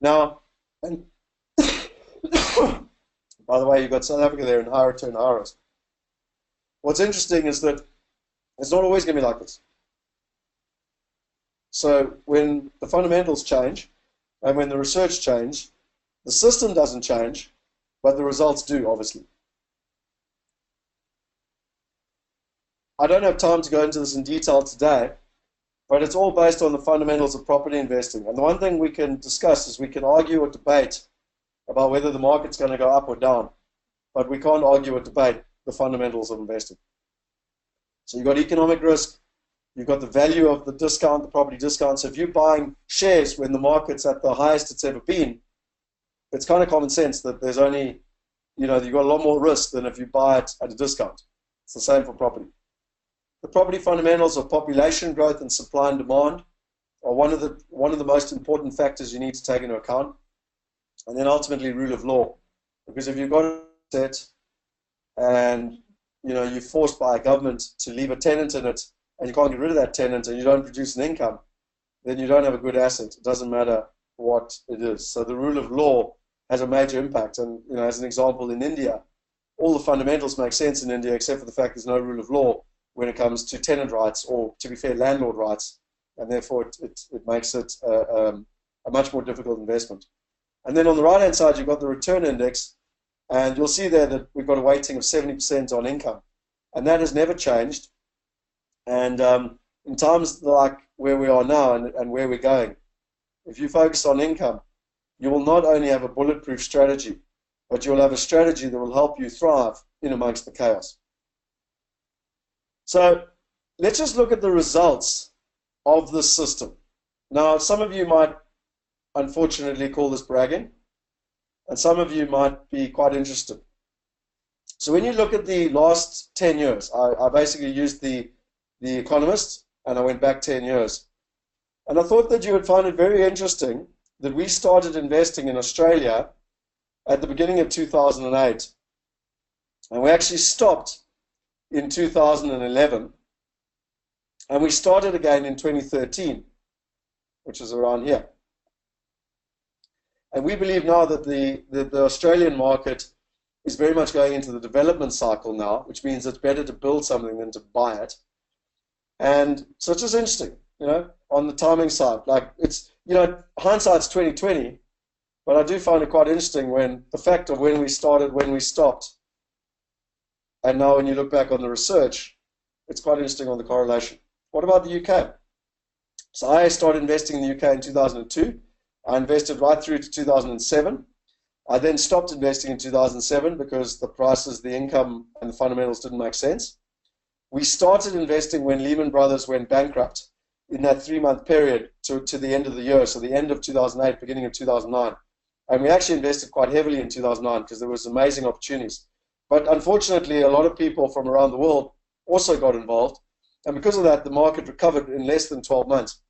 Now, and by the way, you've got South Africa there in high return, high risk. What's interesting is that it's not always going to be like this. So when the fundamentals change and when the research change, the system doesn't change, but the results do, obviously. I don't have time to go into this in detail today, but it's all based on the fundamentals of property investing. And the one thing we can discuss is we can argue or debate about whether the market's going to go up or down, but we can't argue or debate the fundamentals of investing. So you've got economic risk, you've got the value of the discount, the property discount. So if you're buying shares when the market's at the highest it's ever been, it's kind of common sense that there's only, you've got a lot more risk than if you buy it at a discount. It's the same for property. The property fundamentals of population growth and supply and demand are one of the most important factors you need to take into account. And then ultimately rule of law. Because if you've got a asset and you're forced by a government to leave a tenant in it and you can't get rid of that tenant and you don't produce an income, then you don't have a good asset. It doesn't matter what it is. So the rule of law has a major impact. And as an example, in India, all the fundamentals make sense in India except for the fact there's no rule of law when it comes to tenant rights or, to be fair, landlord rights. And therefore it makes it a much more difficult investment. And then on the right-hand side, you've got the return index. And you'll see there that we've got a weighting of 70% on income. And that has never changed. And in times like where we are now and where we're going, if you focus on income, you will not only have a bulletproof strategy, but you'll have a strategy that will help you thrive in amongst the chaos. So let's just look at the results of this system. Now, some of you might unfortunately call this bragging, and some of you might be quite interested. So when you look at the last 10 years, I basically used the Economist, and I went back 10 years. And I thought that you would find it very interesting that we started investing in Australia at the beginning of 2008. And we actually stopped in 2011, and we started again in 2013, which is around here. And we believe now that the Australian market is very much going into the development cycle now, which means it's better to build something than to buy it. And so it's just interesting, on the timing side. Like, it's, hindsight's 2020, but I do find it quite interesting when the fact of when we started, when we stopped, and now when you look back on the research, it's quite interesting on the correlation. What about the UK? So I started investing in the UK in 2002. I invested right through to 2007. I then stopped investing in 2007 because the prices, the income, and the fundamentals didn't make sense. We started investing when Lehman Brothers went bankrupt in that 3-month period to the end of the year, so the end of 2008, beginning of 2009. And we actually invested quite heavily in 2009 because there was amazing opportunities. But unfortunately, a lot of people from around the world also got involved. And because of that, the market recovered in less than 12 months.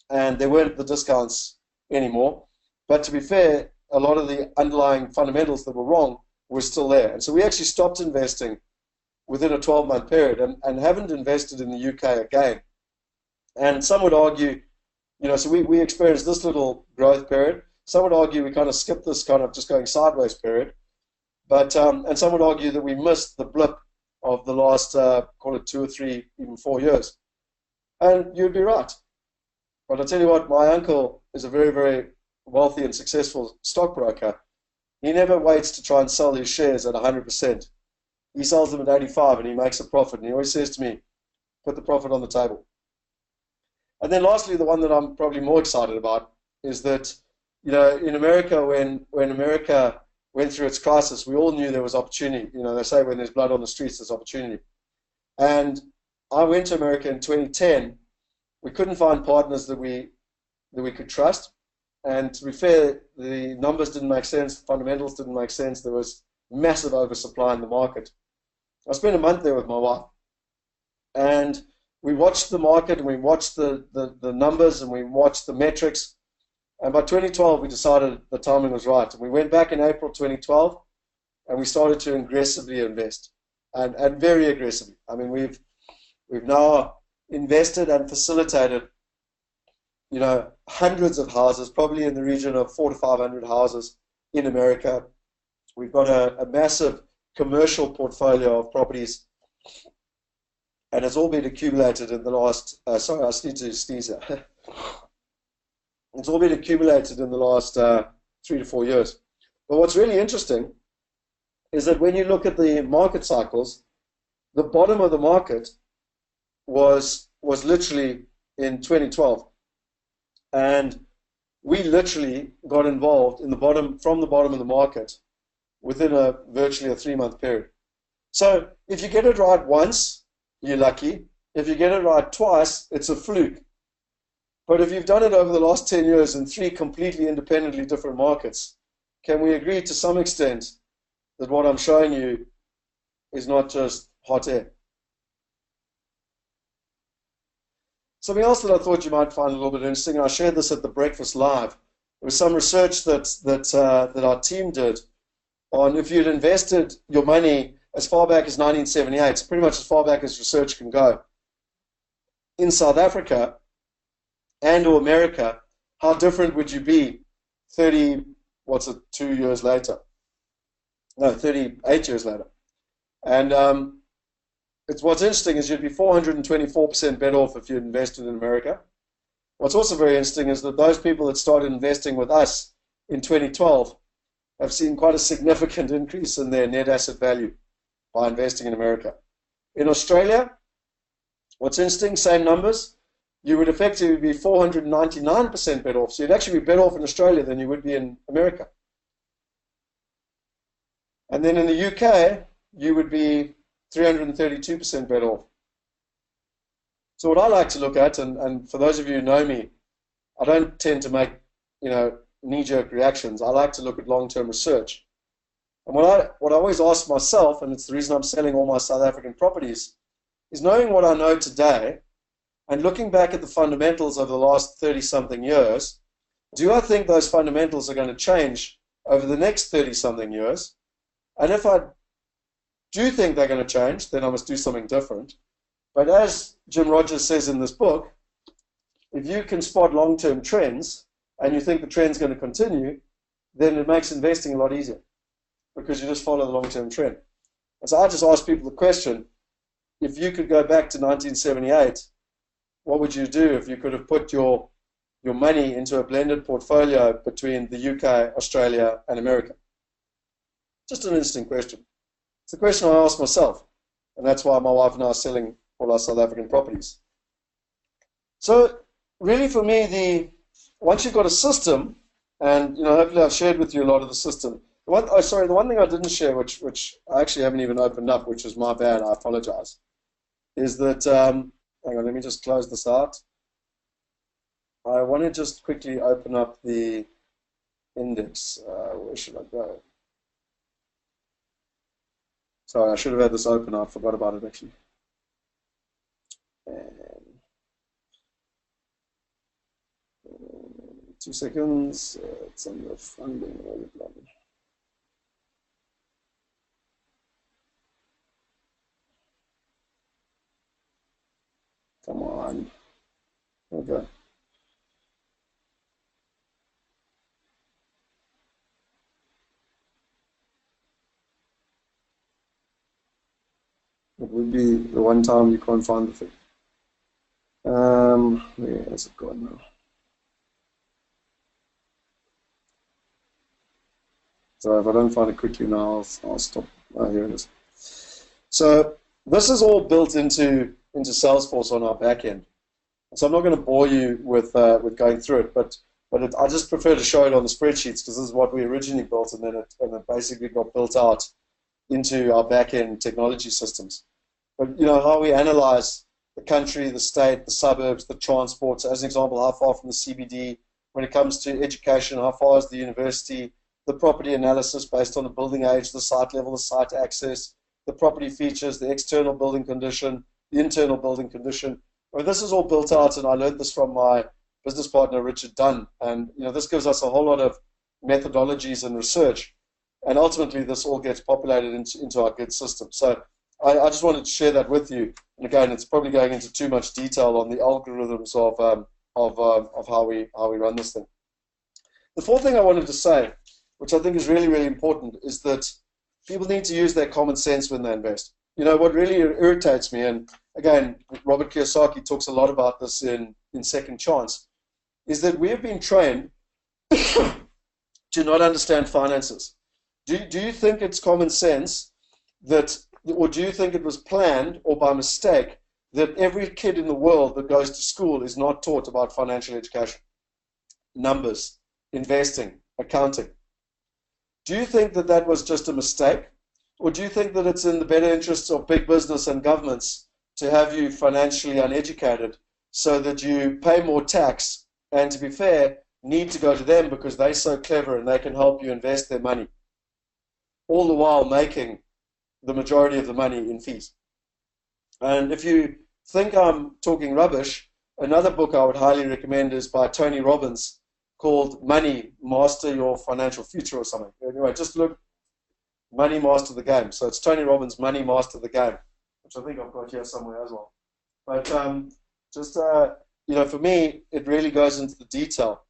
And there weren't the discounts anymore. But to be fair, a lot of the underlying fundamentals that were wrong were still there. And so we actually stopped investing within a 12-month period and haven't invested in the UK again. And some would argue, so we experienced this little growth period. Some would argue we kind of skipped this kind of just going sideways period. But and some would argue that we missed the blip of the last, call it 2 or 3, even 4 years. And you'd be right. But I'll tell you what, my uncle is a very, very wealthy and successful stockbroker. He never waits to try and sell his shares at 100%. He sells them at 85 and he makes a profit. And he always says to me, put the profit on the table. And then lastly, the one that I'm probably more excited about is that, in America, when America went through its crisis, we all knew there was opportunity. They say when there's blood on the streets, there's opportunity. And I went to America in 2010. We couldn't find partners that we could trust. And to be fair, the numbers didn't make sense, the fundamentals didn't make sense. There was massive oversupply in the market. I spent a month there with my wife. And we watched the market and we watched the numbers and we watched the metrics. And by 2012, we decided the timing was right. And we went back in April 2012 and we started to aggressively invest and very aggressively. I mean, we've now invested and facilitated, hundreds of houses, probably in the region of 400 to 500 houses in America. We've got a massive commercial portfolio of properties, and it's all been accumulated in the last, sorry, I just need to sneeze here. It's all been accumulated in the last 3 to 4 years. But what's really interesting is that when you look at the market cycles, the bottom of the market was literally in 2012. And we literally got involved in from the bottom of the market within virtually a 3-month period. So if you get it right once, you're lucky. If you get it right twice, it's a fluke. But if you've done it over the last 10 years in 3 completely independently different markets, can we agree to some extent that what I'm showing you is not just hot air? Something else that I thought you might find a little bit interesting, and I shared this at the Breakfast Live, there was some research that our team did on if you'd invested your money as far back as 1978, so pretty much as far back as research can go, in South Africa and or America, how different would you be 38 years later? And what's interesting is you'd be 424% better off if you'd invested in America. What's also very interesting is that those people that started investing with us in 2012 have seen quite a significant increase in their net asset value by investing in America. In Australia, what's interesting, same numbers, you would effectively be 499% better off. So you'd actually be better off in Australia than you would be in America. And then in the UK, you would be 332% better off. So what I like to look at, and for those of you who know me, I don't tend to make, knee-jerk reactions. I like to look at long-term research. And what I always ask myself, and it's the reason I'm selling all my South African properties, is knowing what I know today and looking back at the fundamentals over the last 30-something years, do I think those fundamentals are going to change over the next 30-something years? And if I do think they're going to change, then I must do something different. But as Jim Rogers says in this book, if you can spot long-term trends and you think the trend's going to continue, then it makes investing a lot easier because you just follow the long-term trend. And so I just ask people the question, if you could go back to 1978, what would you do if you could have put your money into a blended portfolio between the UK, Australia, and America? Just an interesting question. It's a question I ask myself, and that's why my wife and I are selling all our South African properties. So really for me, once you've got a system, and hopefully I've shared with you a lot of the system. The one thing I didn't share, which I actually haven't even opened up, which is my bad, I apologize, is that, hang on, let me just close this out. I want to just quickly open up the index. Where should I go? Sorry, I should have had this open. I forgot about it actually. And 2 seconds. It's under funding. Come on. Okay. It would be the one time you can't find the thing. Where has it gone now? So if I don't find it quickly now, I'll stop. Oh, here it is. So this is all built into Salesforce on our back end. So I'm not going to bore you with going through it, but I just prefer to show it on the spreadsheets because this is what we originally built, and then it basically got built out into our back end technology systems. But how we analyze the country, the state, the suburbs, the transport. So as an example, how far from the CBD? When it comes to education, how far is the university? The property analysis based on the building age, the site level, the site access, the property features, the external building condition, the internal building condition. This is all built out, and I learned this from my business partner, Richard Dunn. And this gives us a whole lot of methodologies and research. And ultimately, this all gets populated into our good system. So I just wanted to share that with you. And again, it's probably going into too much detail on the algorithms of how we run this thing. The fourth thing I wanted to say, which I think is really, really important, is that people need to use their common sense when they invest. What really irritates me, and again, Robert Kiyosaki talks a lot about this in Second Chance, is that we have been trained to not understand finances. Do you think it's common sense that, or do you think it was planned or by mistake that every kid in the world that goes to school is not taught about financial education, numbers, investing, accounting? Do you think that that was just a mistake? Or do you think that it's in the better interests of big business and governments to have you financially uneducated so that you pay more tax and, to be fair, need to go to them because they're so clever and they can help you invest their money, all the while making the majority of the money in fees? And if you think I'm talking rubbish, another book I would highly recommend is by Tony Robbins called Money, Master Your Financial Future or something. Anyway, just look, Money, Master the Game. So it's Tony Robbins' Money, Master the Game, which I think I've got here somewhere as well. But for me, it really goes into the detail.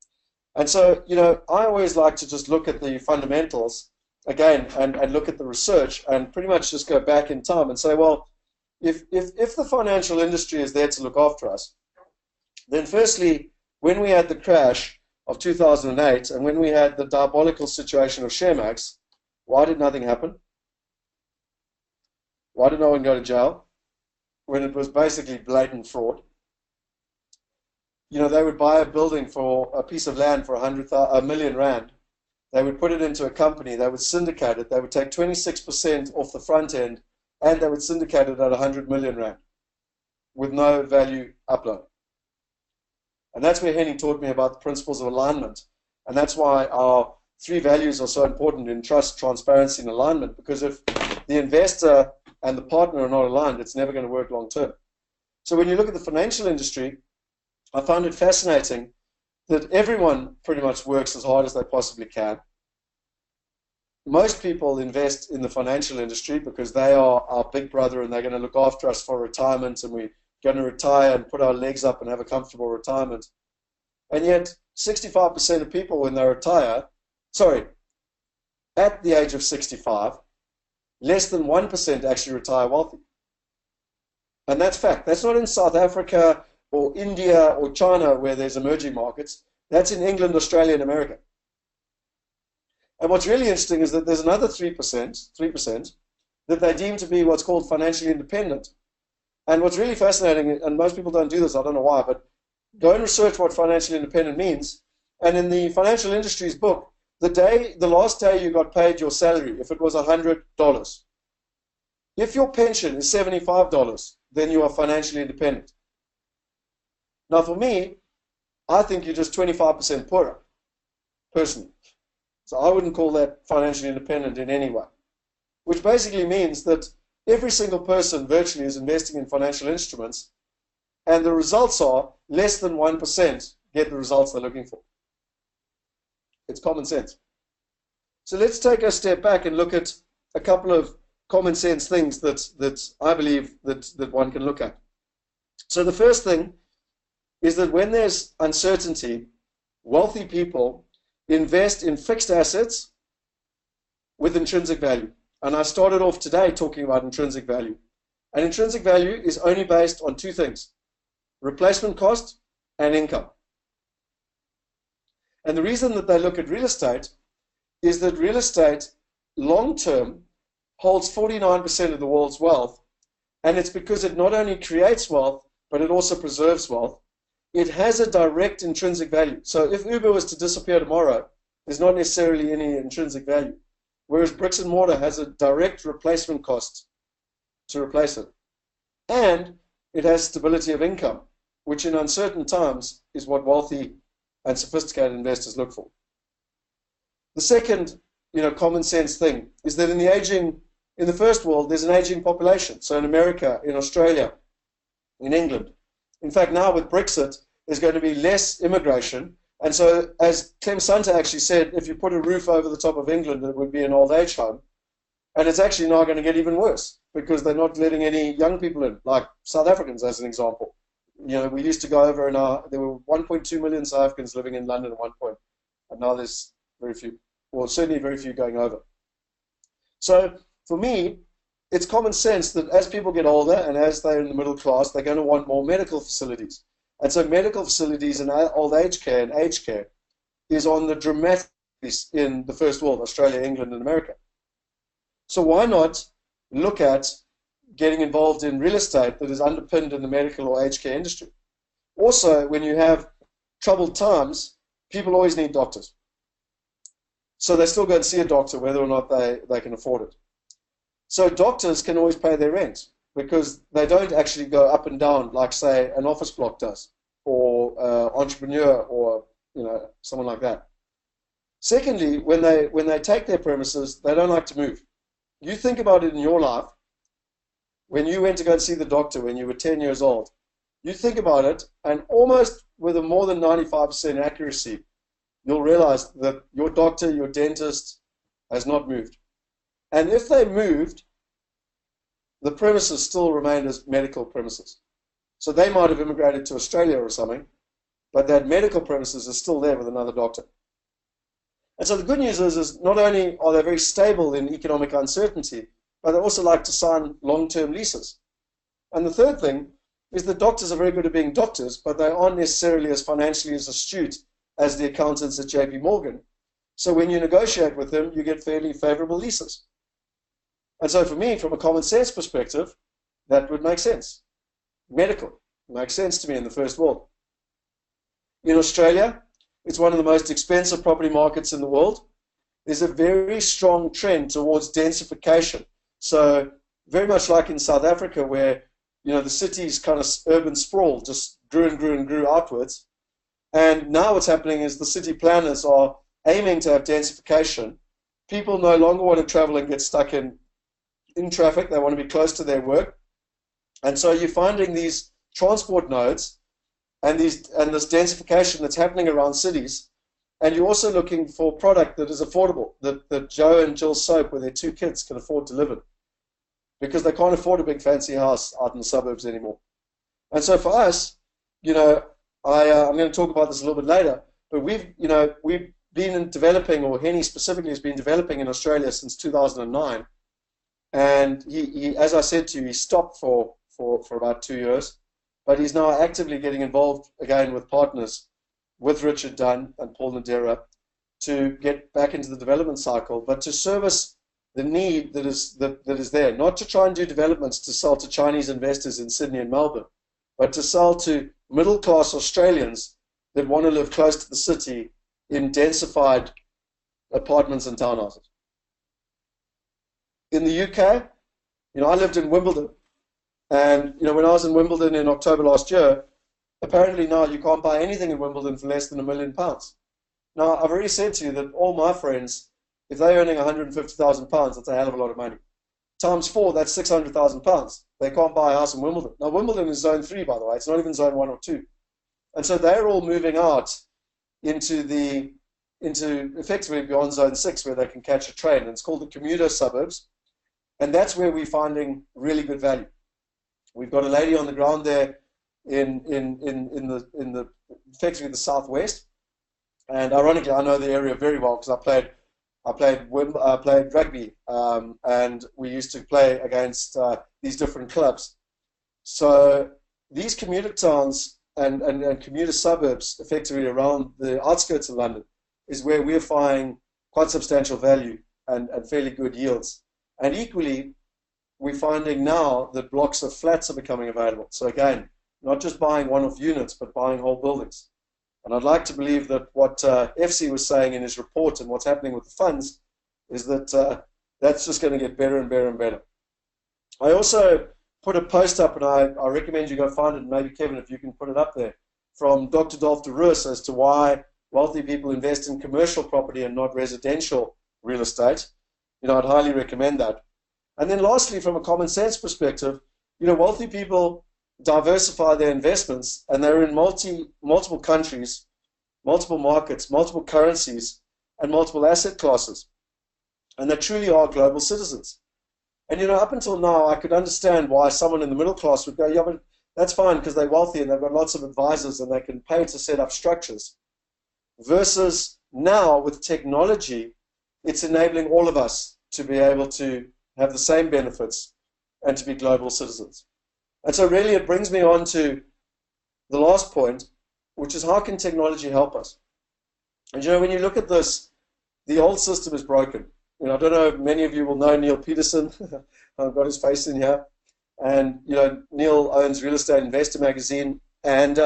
And so, I always like to just look at the fundamentals again and look at the research and pretty much just go back in time and say, well, if the financial industry is there to look after us, then firstly, when we had the crash of 2008 and when we had the diabolical situation of Shemax, why did nothing happen? Why did no one go to jail when it was basically blatant fraud? They would buy a building for a piece of land for 1 million rand. They would put it into a company. They would syndicate it. They would take 26% off the front end, and they would syndicate it at 100 million rand with no value upload. And that's where Henning taught me about the principles of alignment. And that's why our 3 values are so important in trust, transparency, and alignment, because if the investor and the partner are not aligned, it's never going to work long term. So when you look at the financial industry, I found it fascinating that everyone pretty much works as hard as they possibly can. most people invest in the financial industry because they are our big brother and they're going to look after us for retirement, and we're going to retire and put our legs up and have a comfortable retirement. And yet 65% of people when they retire, at the age of 65, less than 1% actually retire wealthy. And that's fact. That's not in South Africa or India or China where there's emerging markets. That's in England, Australia, and America. And what's really interesting is that there's another 3% that they deem to be what's called financially independent. And what's really fascinating, and most people don't do this, I don't know why, but go and research what financially independent means. And in the financial industry's book, the last day you got paid your salary, if it was $100, if your pension is $75, then you are financially independent. Now for me, I think you're just 25% poorer, personally. So I wouldn't call that financially independent in any way, which basically means that every single person virtually is investing in financial instruments, and the results are less than 1% get the results they're looking for. It's common sense. So let's take a step back and look at a couple of common sense things that I believe that one can look at. So the first thing is that when there's uncertainty, wealthy people invest in fixed assets with intrinsic value. And I started off today talking about intrinsic value. And intrinsic value is only based on two things: replacement cost and income. And the reason that they look at real estate is that real estate long-term holds 49% of the world's wealth. And it's because it not only creates wealth, but it also preserves wealth. It has a direct intrinsic value. So if Uber was to disappear tomorrow, there's not necessarily any intrinsic value. Whereas bricks and mortar has a direct replacement cost to replace it. And it has stability of income, which in uncertain times is what wealthy and sophisticated investors look for. The second, common sense thing is that in the first world, there's an aging population. So in America, in Australia, in England. In fact, now with Brexit, there's going to be less immigration. And so, as Clem Sunter actually said, if you put a roof over the top of England, it would be an old age home. And it's actually now going to get even worse because they're not letting any young people in, like South Africans, as an example. We used to go over and there were 1.2 million South Africans living in London at one point. And now there's very few, or certainly very few going over. So, for me, it's common sense that as people get older and as they're in the middle class, they're going to want more medical facilities. And so medical facilities and old age care and aged care is on the dramatic increase in the first world, Australia, England, and America. So why not look at getting involved in real estate that is underpinned in the medical or aged care industry? Also, when you have troubled times, people always need doctors. So they still go and see a doctor whether or not they can afford it. So doctors can always pay their rent because they don't actually go up and down like, say, an office block does, or entrepreneur, or someone like that. Secondly, when they take their premises, they don't like to move. You think about it in your life. When you went to go and see the doctor when you were 10 years old, you think about it, and almost with a more than 95% accuracy, you'll realize that your doctor, your dentist, has not moved. And if they moved, the premises still remained as medical premises. So they might have immigrated to Australia or something, but that medical premises is still there with another doctor. And so the good news is not only are they very stable in economic uncertainty, but they also like to sign long-term leases. And the third thing is that doctors are very good at being doctors, but they aren't necessarily as financially as astute as the accountants at JP Morgan. So when you negotiate with them, you get fairly favorable leases. And so for me, from a common sense perspective, that would make sense. Medical makes sense to me in the first world. In Australia, it's one of the most expensive property markets in the world. There's a very strong trend towards densification. So very much like in South Africa, where the city's kind of urban sprawl just grew and grew and grew outwards. And now what's happening is the city planners are aiming to have densification. People no longer want to travel and get stuck in traffic. They want to be close to their work. And so you're finding these transport nodes and this densification that's happening around cities And you're also looking for product that is affordable, that Joe and Jill Soap with their 2 kids can afford to live in, because they can't afford a big fancy house out in the suburbs anymore. And so for us, I'm going to talk about this a little bit later, but we've been developing, or Henny specifically has been developing in Australia since 2009. And he, as I said to you, he stopped for about 2 years, but he's now actively getting involved again with partners, with Richard Dunn and Paul Nadera, to get back into the development cycle, but to service the need that is there, not to try and do developments to sell to Chinese investors in Sydney and Melbourne, but to sell to middle-class Australians that want to live close to the city in densified apartments and townhouses. In the UK, I lived in Wimbledon, and when I was in Wimbledon in October last year, apparently now you can't buy anything in Wimbledon for less than £1 million. Now, I've already said to you that all my friends, if they're earning £150,000, that's a hell of a lot of money. Times 4, that's £600,000. They can't buy a house in Wimbledon. Now, Wimbledon is zone 3, by the way. It's not even zone 1 or 2. And so they're all moving out into effectively beyond zone 6, where they can catch a train. And it's called the commuter suburbs. And that's where we're finding really good value. We've got a lady on the ground there in the effectively the southwest. And ironically, I know the area very well because I played rugby, and we used to play against these different clubs. So these commuter towns and commuter suburbs, effectively around the outskirts of London, is where we're finding quite substantial value and fairly good yields. And equally, we're finding now that blocks of flats are becoming available. So again, not just buying one-off units, but buying whole buildings. And I'd like to believe that what FC was saying in his report and what's happening with the funds is that that's just going to get better and better and better. I also put a post up, and I recommend you go find it, and maybe Kevin, if you can put it up there, from Dr. Dolf de Roos as to why wealthy people invest in commercial property and not residential real estate. I'd highly recommend that. And then lastly, from a common sense perspective, wealthy people diversify their investments, and they're in multiple countries, multiple markets, multiple currencies, and multiple asset classes. And they truly are global citizens. And up until now, I could understand why someone in the middle class would go, yeah, but that's fine because they're wealthy and they've got lots of advisors and they can pay to set up structures. Versus now, with technology, it's enabling all of us to be able to have the same benefits and to be global citizens. And so really it brings me on to the last point, which is how can technology help us? And when you look at this, the old system is broken. I don't know if many of you will know Neil Peterson. I've got his face in here. And Neil owns Real Estate Investor magazine. And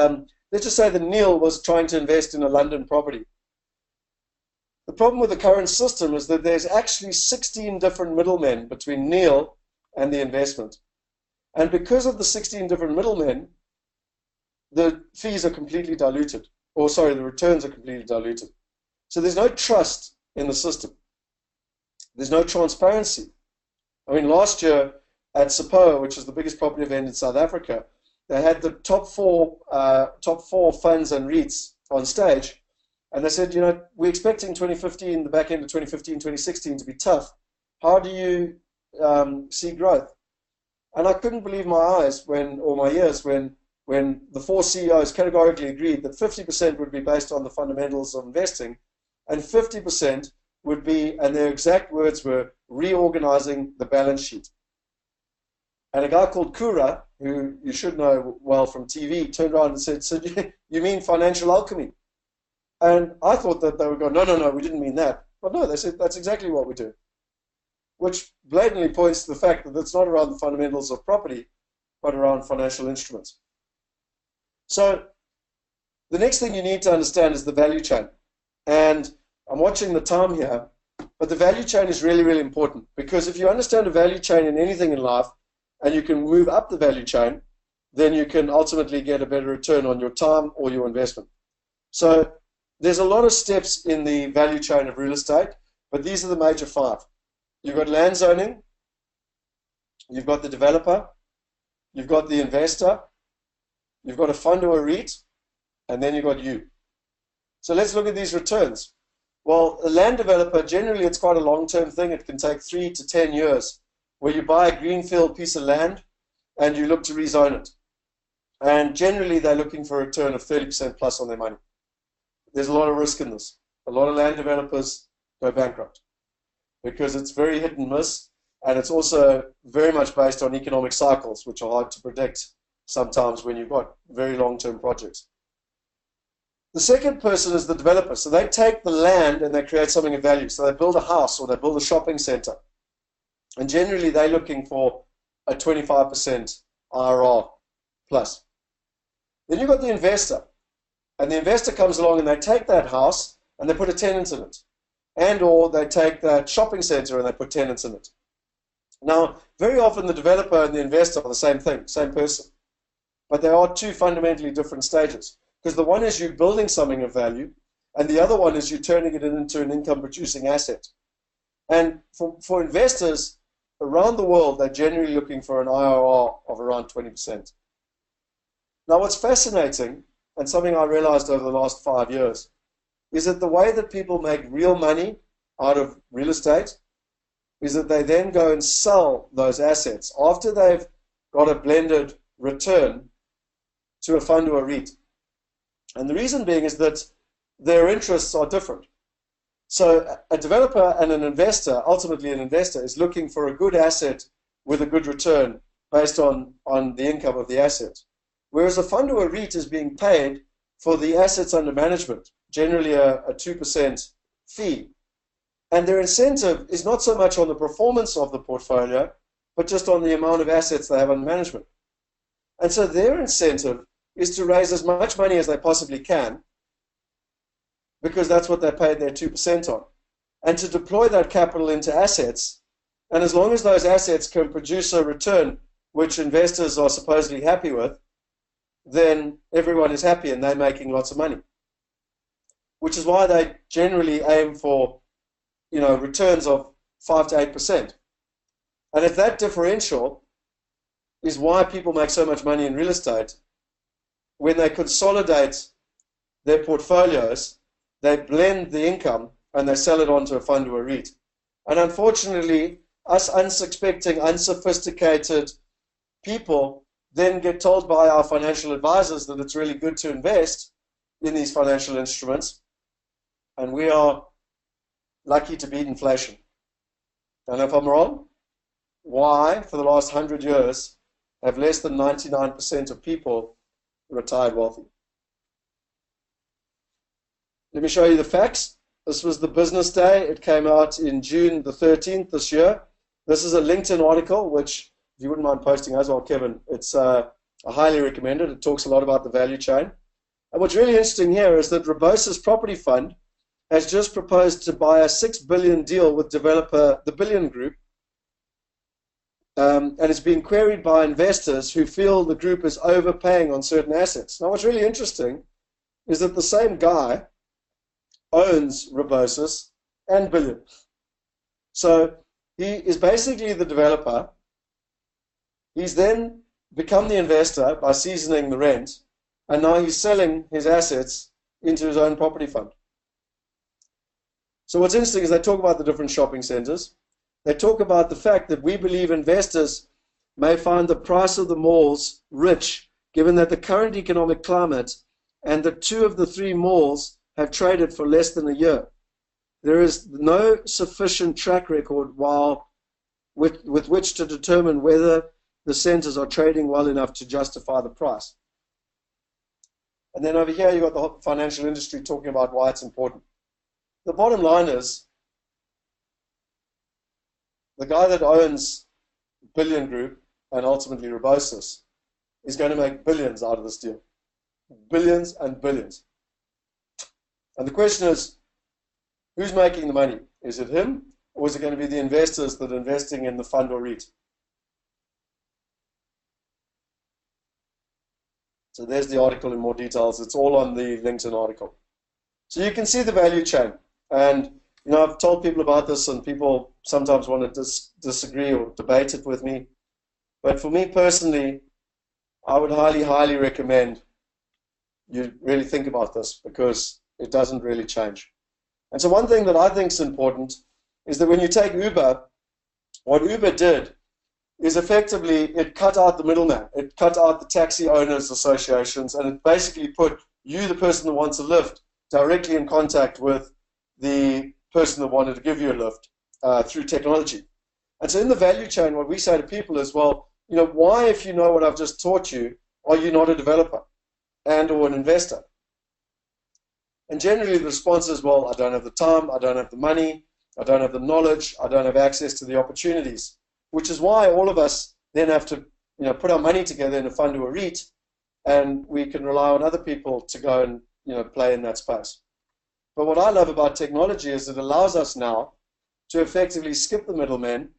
let's just say that Neil was trying to invest in a London property. The problem with the current system is that there's actually 16 different middlemen between Neil and the investment. And because of the 16 different middlemen, the fees are completely diluted. Or sorry, the returns are completely diluted. So there's no trust in the system. There's no transparency. I mean, last year at SAPOA, which is the biggest property event in South Africa, they had the top four funds and REITs on stage. And they said, we're expecting 2015, the back end of 2015, 2016 to be tough. How do you see growth? And I couldn't believe my eyes or my ears when the 4 CEOs categorically agreed that 50% would be based on the fundamentals of investing, and 50% would be, and their exact words were, reorganizing the balance sheet. And a guy called Kura, who you should know well from TV, turned around and said, so you mean financial alchemy? And I thought that they would go, no, we didn't mean that. But no, they said, that's exactly what we do. Which blatantly points to the fact that it's not around the fundamentals of property, but around financial instruments. So the next thing you need to understand is the value chain. And I'm watching the time here, but the value chain is really, really important, because if you understand a value chain in anything in life and you can move up the value chain, then you can ultimately get a better return on your time or your investment. So there's a lot of steps in the value chain of real estate, but these are the major 5. You've got land zoning, you've got the developer, you've got the investor, you've got a fund or a REIT, and then you've got you. So let's look at these returns. Well, a land developer, generally it's quite a long-term thing. It can take 3 to 10 years, where you buy a greenfield piece of land and you look to rezone it. And generally they're looking for a return of 30% plus on their money. There's a lot of risk in this. A lot of land developers go bankrupt because it's very hit and miss, and it's also very much based on economic cycles, which are hard to predict sometimes when you've got very long-term projects. The second person is the developer. So they take the land and they create something of value. So they build a house or they build a shopping center. And generally they're looking for a 25% IRR plus. Then you've got the investor. And the investor comes along and they take that house and they put a tenant in it. And or they take that shopping center and they put tenants in it. Now, very often the developer and the investor are the same thing, same person. But they are two fundamentally different stages. Because the one is you building something of value, and the other one is you turning it into an income-producing asset. And for investors around the world, they're generally looking for an IRR of around 20%. Now, what's fascinating, and something I realized over the last 5 years, is that the way that people make real money out of real estate is that they then go and sell those assets after they've got a blended return to a fund or a REIT. And the reason being is that their interests are different. So a developer and an investor, ultimately an investor, is looking for a good asset with a good return based on the income of the asset. Whereas a fund or a REIT is being paid for the assets under management, generally a 2% fee. And their incentive is not so much on the performance of the portfolio, but just on the amount of assets they have under management. And so their incentive is to raise as much money as they possibly can, because that's what they paid their 2% on, and to deploy that capital into assets. And as long as those assets can produce a return which investors are supposedly happy with, then everyone is happy and they're making lots of money. Which is why they generally aim for, returns of 5 to 8%. And if that differential is why people make so much money in real estate, when they consolidate their portfolios, they blend the income and they sell it onto a fund or a REIT. And unfortunately, us unsuspecting, unsophisticated people then get told by our financial advisors that it's really good to invest in these financial instruments, and we are lucky to beat inflation. And if I'm wrong, why, for the last 100 years, have less than 99% of people retired wealthy? Let me show you the facts. This was the business day. It came out in June the 13th this year. This is a LinkedIn article, which, if you wouldn't mind posting as well, Kevin, I highly recommend it. It talks a lot about the value chain. And what's really interesting here is that Rebosa's property fund has just proposed to buy a $6 billion deal with developer, the Billion Group, and it's being queried by investors who feel the group is overpaying on certain assets. Now, what's really interesting is that the same guy owns Rebosa's and Billion. So he is basically the developer. He's then become the investor by seasoning the rent, and now he's selling his assets into his own property fund. So what's interesting is they talk about the different shopping centers. They talk about the fact that we believe investors may find the price of the malls rich, given that the current economic climate and that 2 of the 3 malls have traded for less than a year. There is no sufficient track record with which to determine whether the centers are trading well enough to justify the price. And then over here, you've got the financial industry talking about why it's important. The bottom line is, the guy that owns Billion Group and ultimately Rebosa's is going to make billions out of this deal. Billions and billions. And the question is, who's making the money? Is it him, or is it going to be the investors that are investing in the fund or REIT? So there's the article in more details. It's all on the LinkedIn article. So you can see the value chain. And I've told people about this, and people sometimes want to disagree or debate it with me. But for me personally, I would highly, highly recommend you really think about this, because It doesn't really change. And so one thing that I think is important is that when you take Uber, what Uber did is effectively it cut out the middleman. It cut out the taxi owners associations, and it basically put you, the person that wants a lift, directly in contact with the person that wanted to give you a lift through technology. And so in the value chain, what we say to people is, well, why, if you know what I've just taught you, are you not a developer and or an investor? And generally the response is, well, I don't have the time, I don't have the money, I don't have the knowledge, I don't have access to the opportunities, which is why all of us then have to put our money together in a fund or a REIT, and we can rely on other people to go and play in that space. But what I love about technology is it allows us now to effectively skip the middlemen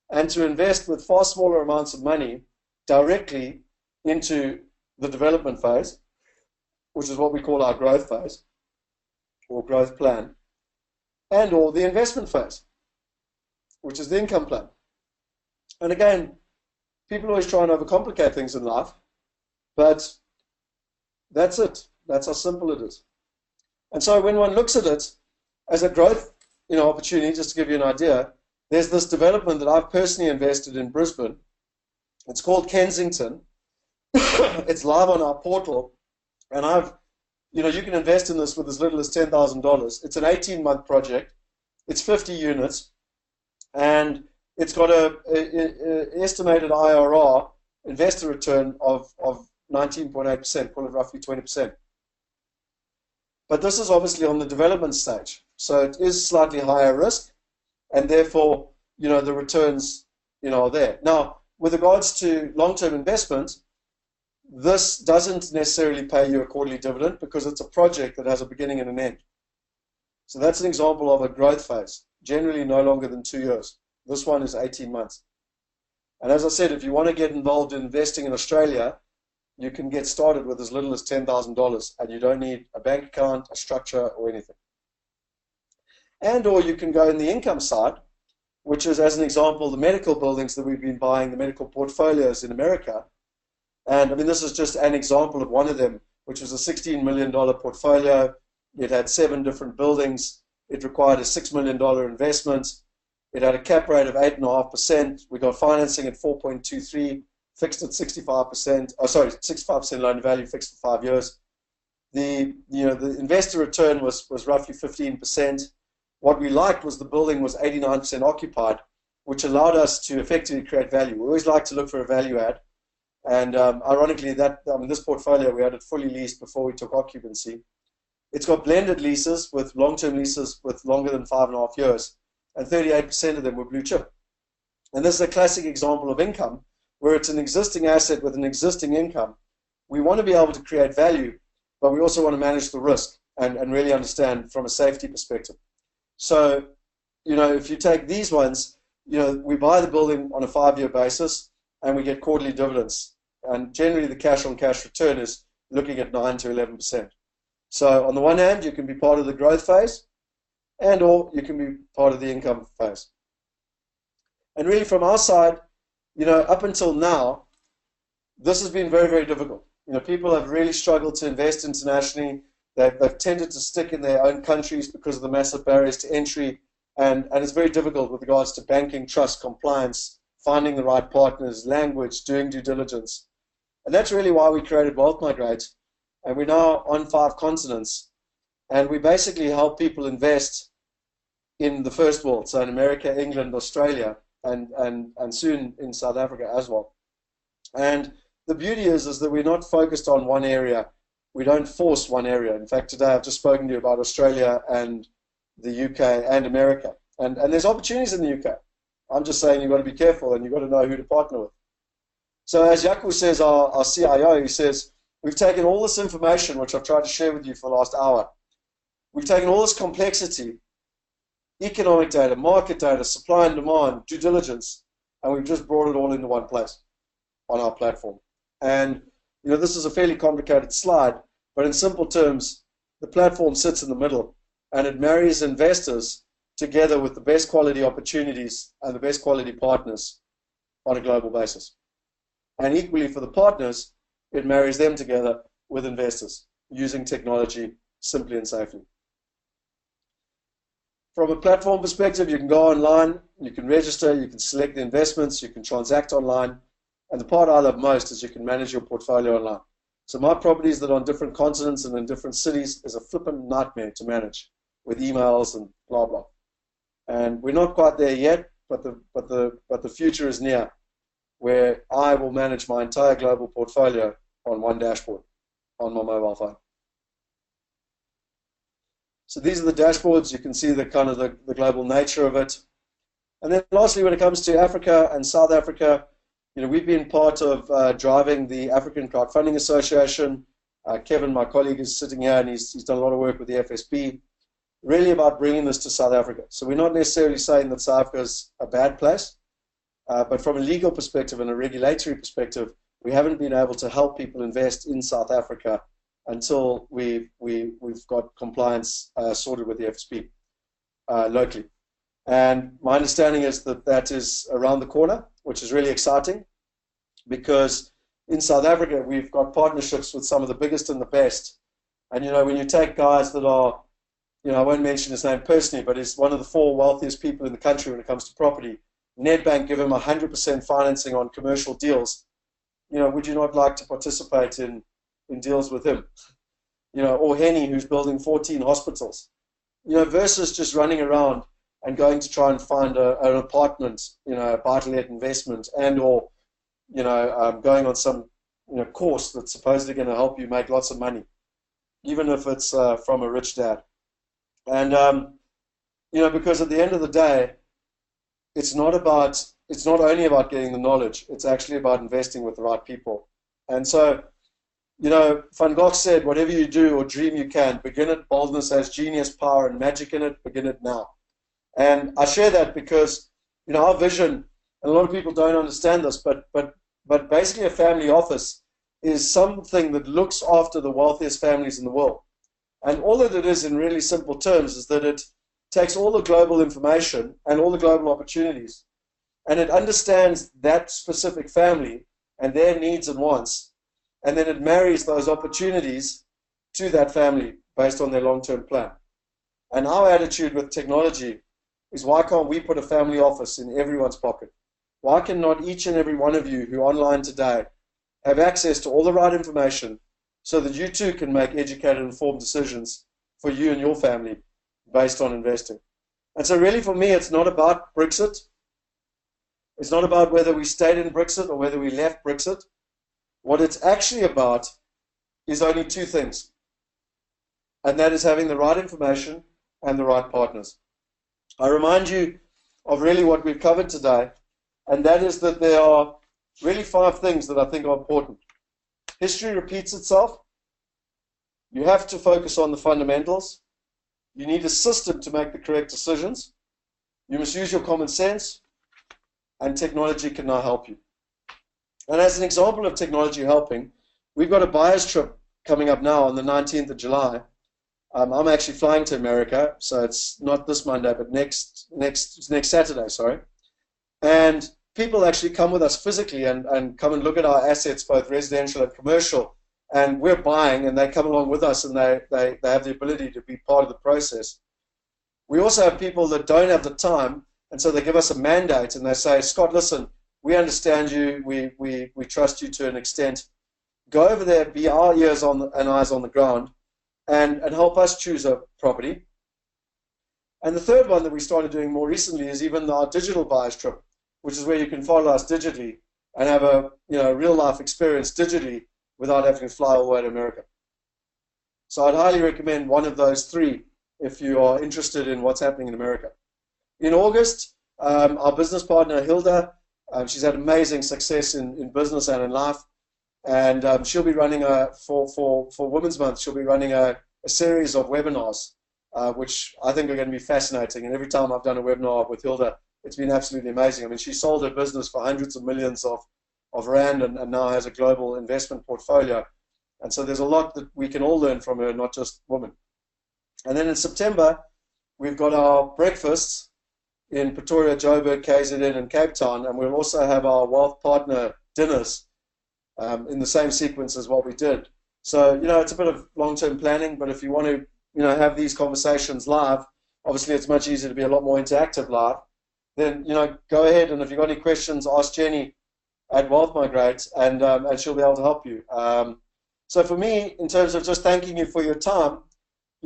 and to invest with far smaller amounts of money directly into the development phase, which is what we call our growth phase or growth plan, and or the investment phase, which is the income plan. And again, people always try and overcomplicate things in life, but that's it. That's how simple it is. And so when one looks at it as a growth opportunity, just to give you an idea, there's this development that I've personally invested in Brisbane. It's called Kensington. It's live on our portal, and you can invest in this with as little as $10,000. It's an 18-month project. It's 50 units, and it's got an estimated IRR, investor return of 19.8%, call it roughly 20%. But this is obviously on the development stage, so it is slightly higher risk, and therefore, the returns, are there. Now, with regards to long-term investment, this doesn't necessarily pay you a quarterly dividend because it's a project that has a beginning and an end. So that's an example of a growth phase, generally no longer than 2 years. This one is 18 months. And as I said, if you want to get involved in investing in Australia, you can get started with as little as $10,000, and you don't need a bank account, a structure, or anything. And or you can go in the income side, which is, as an example, the medical buildings that we've been buying, the medical portfolios in America. And I mean, this is just an example of one of them, which was a $16 million portfolio. It had 7 different buildings. It required a $6 million investment. It had a cap rate of 8.5%. We got financing at 4.23, fixed at 65%. Oh, sorry, 65% loan to value, fixed for 5 years. The investor return was roughly 15%. What we liked was the building was 89% occupied, which allowed us to effectively create value. We always like to look for a value add. And ironically, this portfolio, we had it fully leased before we took occupancy. It's got blended leases with long-term leases with longer than 5.5 years, and 38% of them were blue chip. And this is a classic example of income, where it's an existing asset with an existing income. We want to be able to create value, but we also want to manage the risk and really understand from a safety perspective. So, if you take these ones, we buy the building on a 5-year basis, and we get quarterly dividends. And generally the cash-on-cash return is looking at 9 to 11%. So on the one hand, you can be part of the growth phase, and or you can be part of the income phase. And really from our side, up until now, this has been very, very difficult. People have really struggled to invest internationally. They've tended to stick in their own countries because of the massive barriers to entry, and it's very difficult with regards to banking, trust, compliance, finding the right partners, language, doing due diligence. And that's really why we created Wealth Migrate. And we're now on 5 continents. And we basically help people invest in the first world, so in America, England, Australia, and soon in South Africa as well. And the beauty is that we're not focused on one area. We don't force one area. In fact, today I've just spoken to you about Australia and the UK and America. And there's opportunities in the UK. I'm just saying you've got to be careful and you've got to know who to partner with. So as Jaco says, our CIO, he says, we've taken all this information, which I've tried to share with you for the last hour. We've taken all this complexity, economic data, market data, supply and demand, due diligence, and we've just brought it all into one place on our platform. And this is a fairly complicated slide, but in simple terms, the platform sits in the middle and it marries investors together with the best quality opportunities and the best quality partners on a global basis. And equally for the partners, it marries them together with investors using technology simply and safely. From a platform perspective, you can go online, you can register, you can select the investments, you can transact online, and the part I love most is you can manage your portfolio online. So my properties that are on different continents and in different cities is a flippin' nightmare to manage with emails and blah blah. And we're not quite there yet, but the future is near, where I will manage my entire global portfolio on one dashboard on my mobile phone. So these are the dashboards. You can see the kind of the global nature of it. And then lastly, when it comes to Africa and South Africa, we've been part of driving the African Crowdfunding Association. Kevin, my colleague, is sitting here, and he's done a lot of work with the FSB, really about bringing this to South Africa. So we're not necessarily saying that South Africa is a bad place, but from a legal perspective and a regulatory perspective, we haven't been able to help people invest in South Africa until we've got compliance sorted with the FSB locally. And my understanding is that that is around the corner, which is really exciting, because in South Africa, we've got partnerships with some of the biggest and the best. And, when you take guys that are, I won't mention his name personally, but he's one of the 4 wealthiest people in the country when it comes to property. Nedbank give him 100% financing on commercial deals. Would you not like to participate in deals with him? Or Henny, who's building 14 hospitals. Versus just running around and going to try and find an apartment, a buy-to-let investment, and or, going on some, course that's supposedly going to help you make lots of money, even if it's from a rich dad. And, because at the end of the day, it's not only about getting the knowledge, it's actually about investing with the right people. And so, Van Gogh said, whatever you do or dream you can, begin it, boldness has genius, power, and magic in it, begin it now. And I share that because, our vision, and a lot of people don't understand this, but basically a family office is something that looks after the wealthiest families in the world. And all that it is in really simple terms is that it takes all the global information and all the global opportunities, and it understands that specific family and their needs and wants, and then it marries those opportunities to that family based on their long-term plan. And our attitude with technology is, why can't we put a family office in everyone's pocket? Why can not each and every one of you who are online today have access to all the right information so that you too can make educated, informed decisions for you and your family based on investing? And so really for me, it's not about Brexit. It's not about whether we stayed in Brexit or whether we left Brexit. What it's actually about is only 2 things, and that is having the right information and the right partners. I remind you of really what we've covered today, and that is that there are really 5 things that I think are important. History repeats itself. You have to focus on the fundamentals. You need a system to make the correct decisions. You must use your common sense, and technology can now help you. And as an example of technology helping, we've got a buyer's trip coming up now on the 19th of July. I'm actually flying to America, so it's not this Monday, but next Saturday, sorry. And people actually come with us physically and come and look at our assets, both residential and commercial. And we're buying, and they come along with us, and they have the ability to be part of the process. We also have people that don't have the time, and so they give us a mandate, and they say, Scott, listen, we understand you, we trust you to an extent. Go over there, be our ears and eyes on the ground, and help us choose a property. And the third one that we started doing more recently is even our digital buyer's trip, which is where you can follow us digitally and have a real life experience digitally without having to fly all the way to America. So I'd highly recommend one of those 3 if you are interested in what's happening in America. In August, our business partner Hilda, she's had amazing success in business and in life, and she'll be running for Women's Month, she'll be running a series of webinars, which I think are going to be fascinating. And every time I've done a webinar with Hilda, it's been absolutely amazing. I mean, she sold her business for hundreds of millions of rand and now has a global investment portfolio. And so there's a lot that we can all learn from her, not just women. And then in September, we've got our breakfasts in Pretoria, Joburg, KZN, and Cape Town, and we'll also have our wealth partner dinners in the same sequence as what we did. So, it's a bit of long-term planning, but if you want to, have these conversations live, obviously it's much easier to be a lot more interactive live. Then, go ahead, and if you've got any questions, ask Jenny at Wealth Migrate, and she'll be able to help you. So for me, in terms of just thanking you for your time,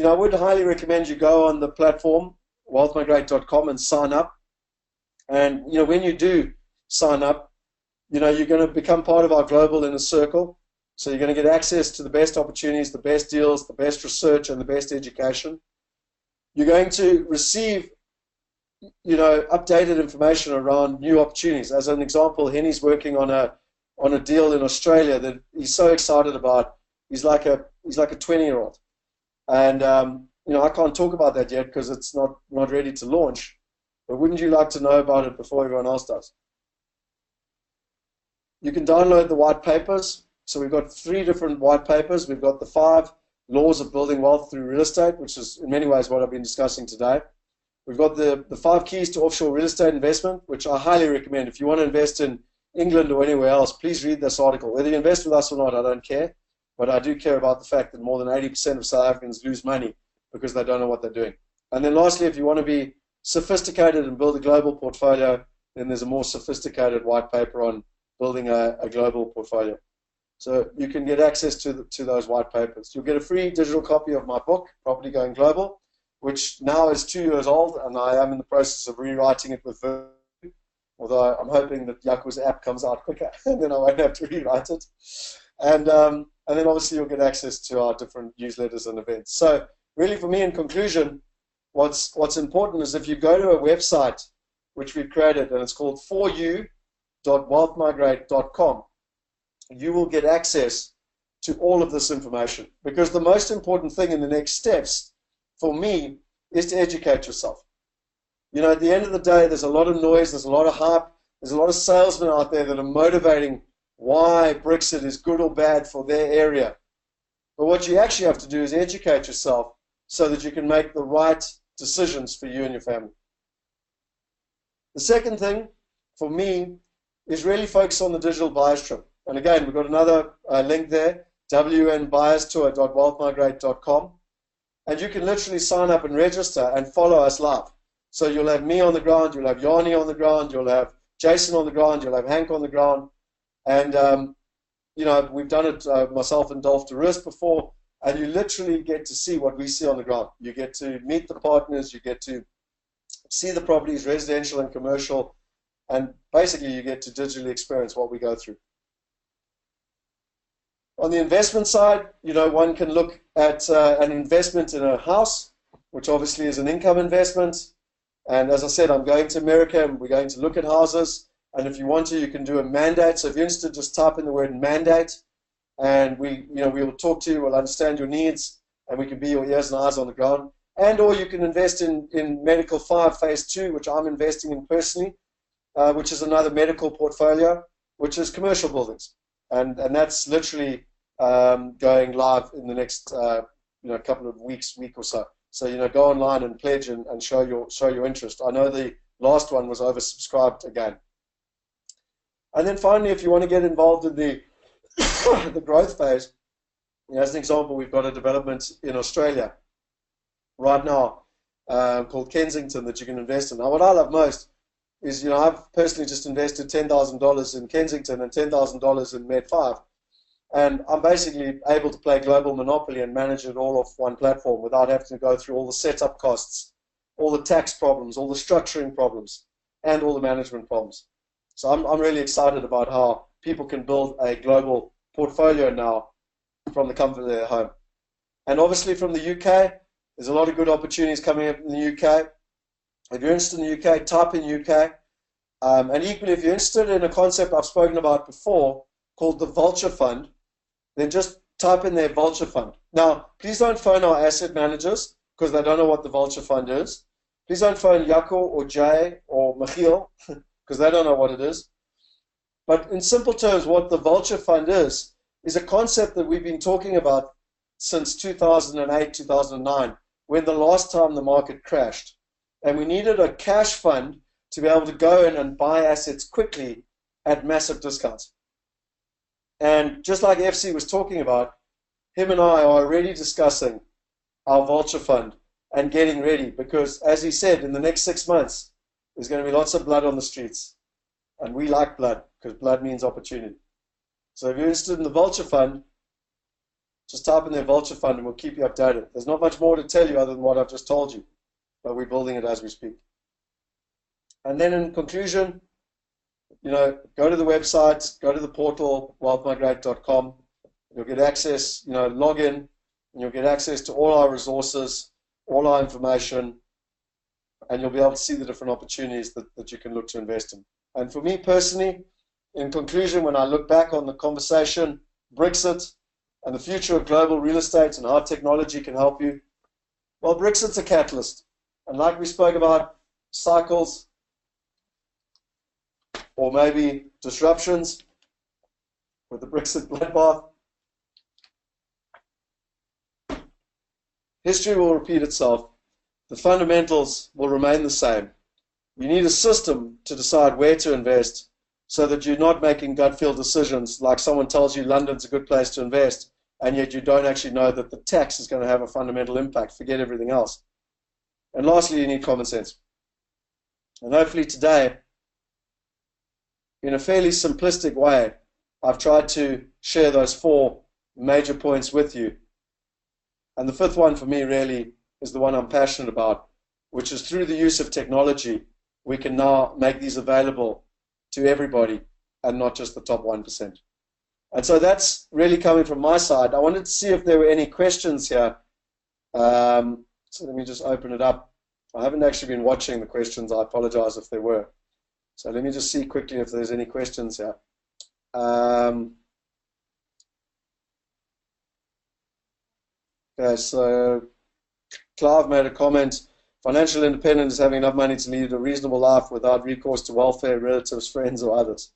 I would highly recommend you go on the platform, wealthmigrate.com, and sign up. And, when you do sign up, you're going to become part of our global inner circle. So you're going to get access to the best opportunities, the best deals, the best research, and the best education. You're going to receive, updated information around new opportunities. As an example, Henny's working on a deal in Australia that he's so excited about. He's like a 20-year-old. And, I can't talk about that yet because it's not ready to launch. But wouldn't you like to know about it before everyone else does? You can download the white papers. So we've got 3 different white papers. We've got the 5 laws of building wealth through real estate, which is in many ways what I've been discussing today. We've got the 5 keys to offshore real estate investment, which I highly recommend. If you want to invest in England or anywhere else, please read this article. Whether you invest with us or not, I don't care. But I do care about the fact that more than 80% of South Africans lose money because they don't know what they're doing. And then lastly, if you want to be sophisticated and build a global portfolio, then there's a more sophisticated white paper on building a global portfolio. So you can get access to those white papers. You'll get a free digital copy of my book, Property Going Global, which now is 2 years old, and I am in the process of rewriting it with Verb, although I'm hoping that Jaco's app comes out quicker, and then I won't have to rewrite it. And then obviously you'll get access to our different newsletters and events. So really for me, in conclusion, what's important is if you go to a website which we've created, and it's called foryou.wealthmigrate.com, you will get access to all of this information. Because the most important thing in the next steps for me is to educate yourself. At the end of the day, there's a lot of noise, there's a lot of hype, there's a lot of salesmen out there that are motivating why Brexit is good or bad for their area. But what you actually have to do is educate yourself so that you can make the right decisions for you and your family. The second thing for me is really focus on the digital buyers trip. And again, we've got another link there, wnbuyerstour.wealthmigrate.com. And you can literally sign up and register and follow us live. So you'll have me on the ground, you'll have Yanni on the ground, you'll have Jason on the ground, you'll have Hank on the ground. And, we've done it, myself and Dolf de Roos before, and you literally get to see what we see on the ground. You get to meet the partners, you get to see the properties, residential and commercial, and basically you get to digitally experience what we go through. On the investment side, one can look at an investment in a house, which obviously is an income investment. And as I said, I'm going to America and we're going to look at houses. And if you want to, you can do a mandate. So if you're interested, just type in the word mandate. And we will talk to you, we'll understand your needs, and we can be your ears and eyes on the ground. And or you can invest in Medical 5 Phase 2, which I'm investing in personally, which is another medical portfolio, which is commercial buildings. And that's literally going live in the next couple of week or so. So go online and pledge and show your interest. I know the last one was oversubscribed again. And then finally, if you want to get involved in the the growth phase, as an example, we've got a development in Australia right now called Kensington that you can invest in. Now, what I love most is, I've personally just invested $10,000 in Kensington and $10,000 in Med 5. And I'm basically able to play global monopoly and manage it all off one platform without having to go through all the setup costs, all the tax problems, all the structuring problems, and all the management problems. So I'm really excited about how people can build a global portfolio now from the comfort of their home. And obviously from the UK, there's a lot of good opportunities coming up in the UK. If you're interested in the UK, type in UK. And equally, if you're interested in a concept I've spoken about before called the Vulture Fund, then just type in there Vulture Fund. Now, please don't phone our asset managers because they don't know what the Vulture Fund is. Please don't phone Jaco or Jay or Michiel because they don't know what it is. But in simple terms, what the Vulture Fund is a concept that we've been talking about since 2008, 2009, when the last time the market crashed. And we needed a cash fund to be able to go in and buy assets quickly at massive discounts. And just like FC was talking about, him and I are already discussing our vulture fund and getting ready because, as he said, in the next 6 months, there's going to be lots of blood on the streets. And we like blood because blood means opportunity. So if you're interested in the vulture fund, just type in their vulture fund and we'll keep you updated. There's not much more to tell you other than what I've just told you, but we're building it as we speak. And then in conclusion, go to the website, go to the portal, wealthmigrate.com. You'll get access, log in, and you'll get access to all our resources, all our information, and you'll be able to see the different opportunities that you can look to invest in. And for me personally, in conclusion, when I look back on the conversation, Brexit, and the future of global real estate and how technology can help you, well, Brexit's a catalyst. And like we spoke about, cycles, or maybe disruptions with the Brexit bloodbath, history will repeat itself. The fundamentals will remain the same. You need a system to decide where to invest so that you're not making gut feel decisions like someone tells you London's a good place to invest and yet you don't actually know that the tax is going to have a fundamental impact. Forget everything else. And lastly, you need common sense. And hopefully today, in a fairly simplistic way, I've tried to share those 4 major points with you. And the 5th one for me really is the one I'm passionate about, which is through the use of technology, we can now make these available to everybody and not just the top 1%. And so that's really coming from my side. I wanted to see if there were any questions here. So let me just open it up. I haven't actually been watching the questions. I apologize if there were. So let me just see quickly if there's any questions here. Okay, so Clive made a comment. Financial independence is having enough money to lead a reasonable life without recourse to welfare, relatives, friends, or others.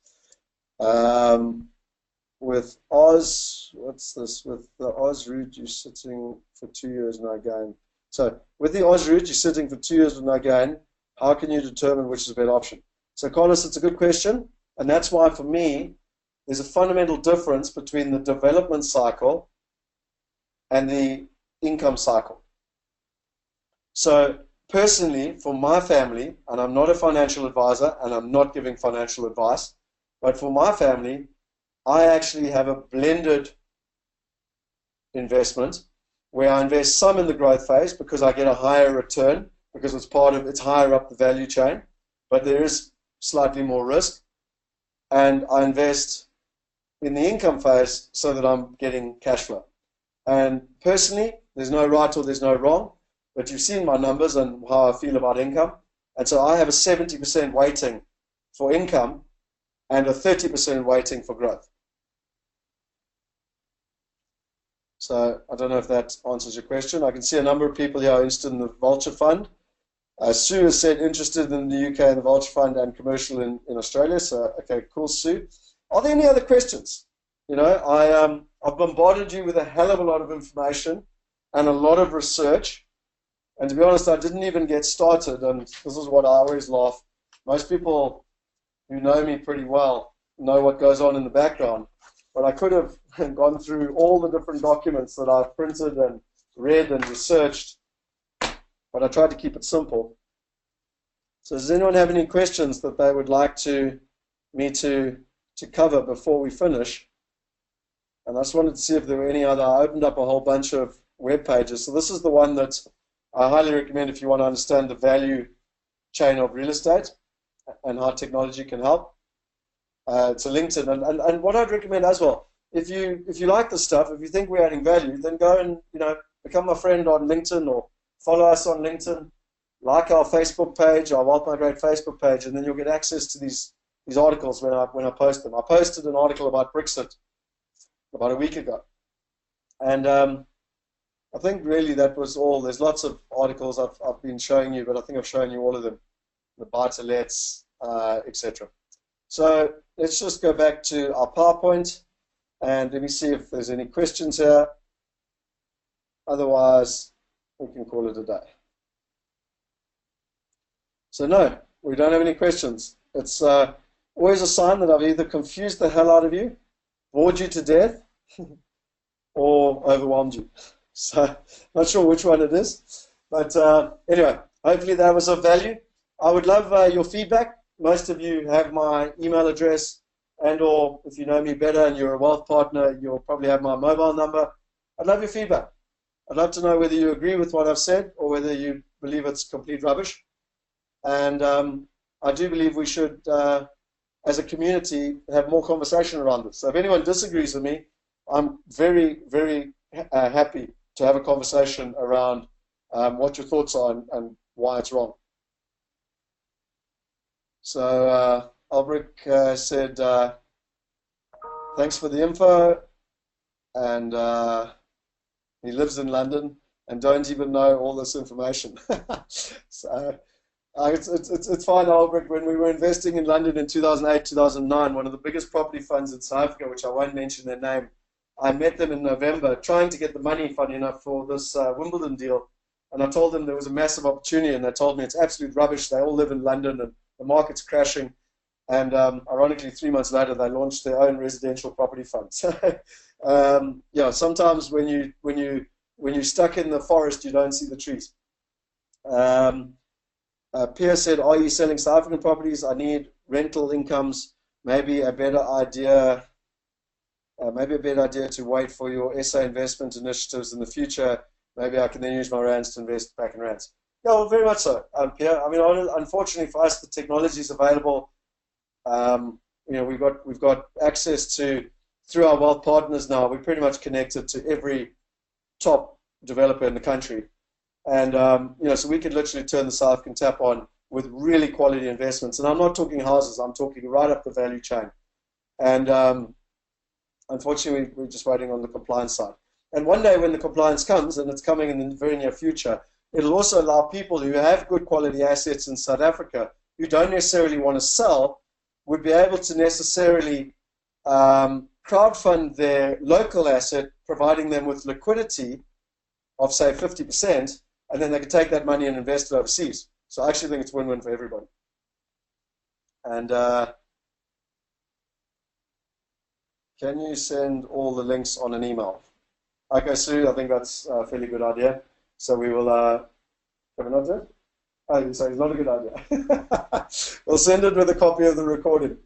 With Oz, what's this? With the Oz route, you're sitting for 2 years, no gain. So with the Oz route, you're sitting for 2 years with no gain. How can you determine which is a better option? So Carlos, it's a good question. And that's why for me, there's a fundamental difference between the development cycle and the income cycle. So personally, for my family, and I'm not a financial advisor and I'm not giving financial advice, but for my family, I actually have a blended investment where I invest some in the growth phase because I get a higher return because it's higher up the value chain, but there is slightly more risk. And I invest in the income phase so that I'm getting cash flow. And personally, there's no right or there's no wrong, but you've seen my numbers and how I feel about income. And so I have a 70% weighting for income and a 30% weighting for growth. So I don't know if that answers your question. I can see a number of people here are interested in the vulture fund. Sue has said interested in the UK and the vulture fund and commercial in Australia. So, okay, cool, Sue. Are there any other questions? I've bombarded you with a hell of a lot of information and a lot of research. And to be honest, I didn't even get started. And this is what I always laugh. Most people who know me pretty well know what goes on in the background. But I could have gone through all the different documents that I've printed and read and researched. But I tried to keep it simple. So does anyone have any questions that they would like me to cover before we finish? And I just wanted to see if there were any other. I opened up a whole bunch of web pages. So this is the one that I highly recommend if you want to understand the value chain of real estate and how technology can help. It's a LinkedIn. And what I'd recommend as well, if you like this stuff, if you think we're adding value, then go and become my friend on LinkedIn or follow us on LinkedIn, like our Facebook page, our Wealth Migrate Facebook page, and then you'll get access to these articles when I post them. I posted an article about Brexit about a week ago. And I think really that was all. There's lots of articles I've been showing you, but I think I've shown you all of them, the buy-to-lets, etc. So let's just go back to our PowerPoint, and let me see if there's any questions here. Otherwise, we can call it a day. So no, we don't have any questions. It's always a sign that I've either confused the hell out of you, bored you to death, or overwhelmed you. So not sure which one it is. But anyway, hopefully that was of value. I would love your feedback. Most of you have my email address, and or if you know me better and you're a wealth partner, you'll probably have my mobile number. I'd love your feedback. I'd love to know whether you agree with what I've said or whether you believe it's complete rubbish. And I do believe we should, as a community, have more conversation around this. So if anyone disagrees with me, I'm very, very happy to have a conversation around what your thoughts are and why it's wrong. So Albrecht said, thanks for the info, and he lives in London and don't even know all this information. So it's fine, Albrecht. When we were investing in London in 2008, 2009, one of the biggest property funds in South Africa, which I won't mention their name, I met them in November trying to get the money, funny enough, for this Wimbledon deal. And I told them there was a massive opportunity, and they told me it's absolute rubbish. They all live in London, and the market's crashing. And ironically, 3 months later, they launched their own residential property fund. So, yeah, sometimes when you're stuck in the forest, you don't see the trees. Pierre said, "Are you selling South African properties? I need rental incomes. Maybe a better idea." Maybe a better idea to wait for your SA investment initiatives in the future. Maybe I can then use my rands to invest back in rands. Yeah, well, very much so, Pierre. I mean, unfortunately for us, the technology is available. You know, we've got access to, through our wealth partners now, we're pretty much connected to every top developer in the country. And, you know, so we could literally turn the South African tap on with really quality investments. And I'm not talking houses, I'm talking right up the value chain. And unfortunately, we're just waiting on the compliance side. And one day when the compliance comes, and it's coming in the very near future, it'll also allow people who have good quality assets in South Africa, who don't necessarily want to sell, would be able to necessarily crowdfund their local asset, providing them with liquidity of, say, 50%, and then they can take that money and invest it overseas. So I actually think it's win-win for everybody. And can you send all the links on an email? Okay, Sue, I think that's a fairly good idea. So we will, can we not do it? Oh, so it's not a good idea. We'll send it with a copy of the recording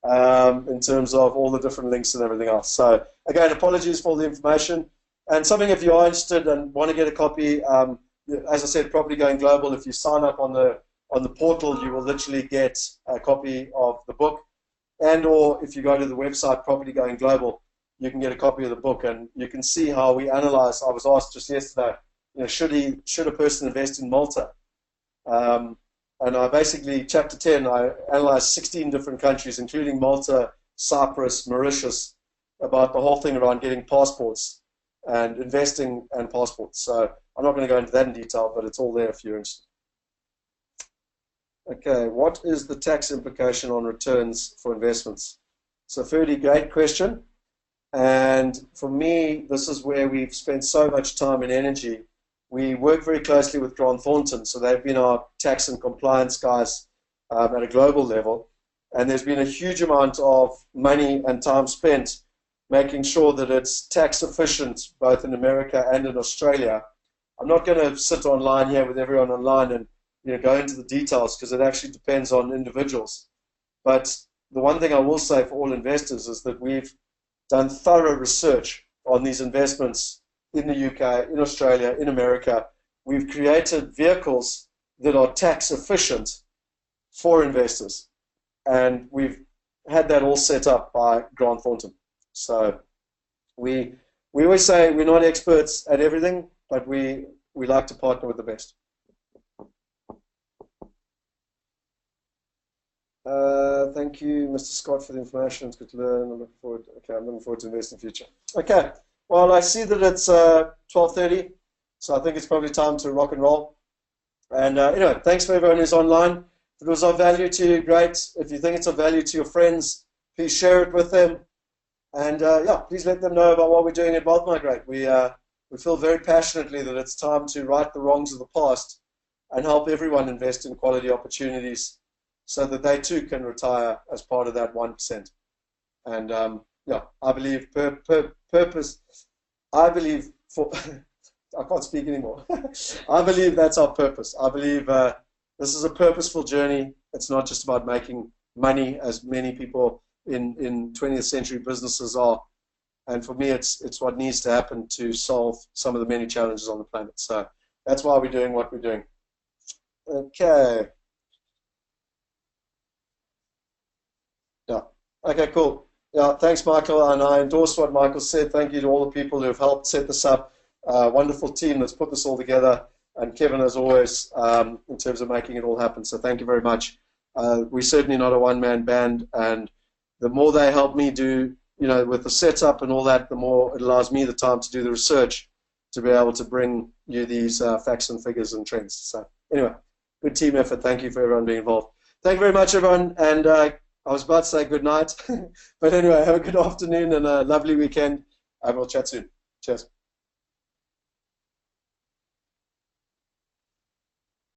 in terms of all the different links and everything else. So again, apologies for the information. And something, if you are interested and want to get a copy, as I said, Property Going Global, if you sign up on the portal, you will literally get a copy of the book. And or if you go to the website, Property Going Global, you can get a copy of the book, and you can see how we analyze. I was asked just yesterday, you know, should a person invest in Malta? And I basically, chapter 10, I analyzed 16 different countries, including Malta, Cyprus, Mauritius, about the whole thing around getting passports and investing and passports. So I'm not going to go into that in detail, but it's all there if you're interested. Okay, what is the tax implication on returns for investments? So Ferdy, great question. And for me, this is where we've spent so much time and energy. We work very closely with Grant Thornton, so they've been our tax and compliance guys at a global level. And there's been a huge amount of money and time spent making sure that it's tax efficient, both in America and in Australia. I'm not going to sit online here with everyone online and go into the details, because it actually depends on individuals. But the one thing I will say for all investors is that we've done thorough research on these investments in the UK, in Australia, in America. We've created vehicles that are tax efficient for investors. And we've had that all set up by Grant Thornton. So we always say we're not experts at everything, but we like to partner with the best. Thank you, Mr. Scott, for the information. It's good to learn. I'm looking forward. Okay, I'm looking forward to investing in the future. Okay, well, I see that it's 12:30, so I think it's probably time to rock and roll. And anyway, thanks for everyone who's online. If it was of value to you, great. If you think it's of value to your friends, please share it with them. And yeah, please let them know about what we're doing at Wealth Migrate. We feel very passionately that it's time to right the wrongs of the past and help everyone invest in quality opportunities, so that they too can retire as part of that 1%. And yeah, I believe purpose I believe for I can't speak anymore. I believe that's our purpose. I believe this is a purposeful journey. It's not just about making money, as many people in 20th century businesses are. And for me, it's what needs to happen to solve some of the many challenges on the planet. So that's why we're doing what we're doing. Okay. Yeah. Okay, cool. Yeah, thanks, Michael. And I endorse what Michael said. Thank you to all the people who have helped set this up. Wonderful team that's put this all together. And Kevin, as always, in terms of making it all happen. So thank you very much. We're certainly not a one-man band. And the more they help me do, with the setup and all that, the more it allows me the time to do the research to be able to bring you these facts and figures and trends. So anyway, good team effort. Thank you for everyone being involved. Thank you very much, everyone. And I was about to say good night. But anyway, have a good afternoon and a lovely weekend. And we'll chat soon. Cheers.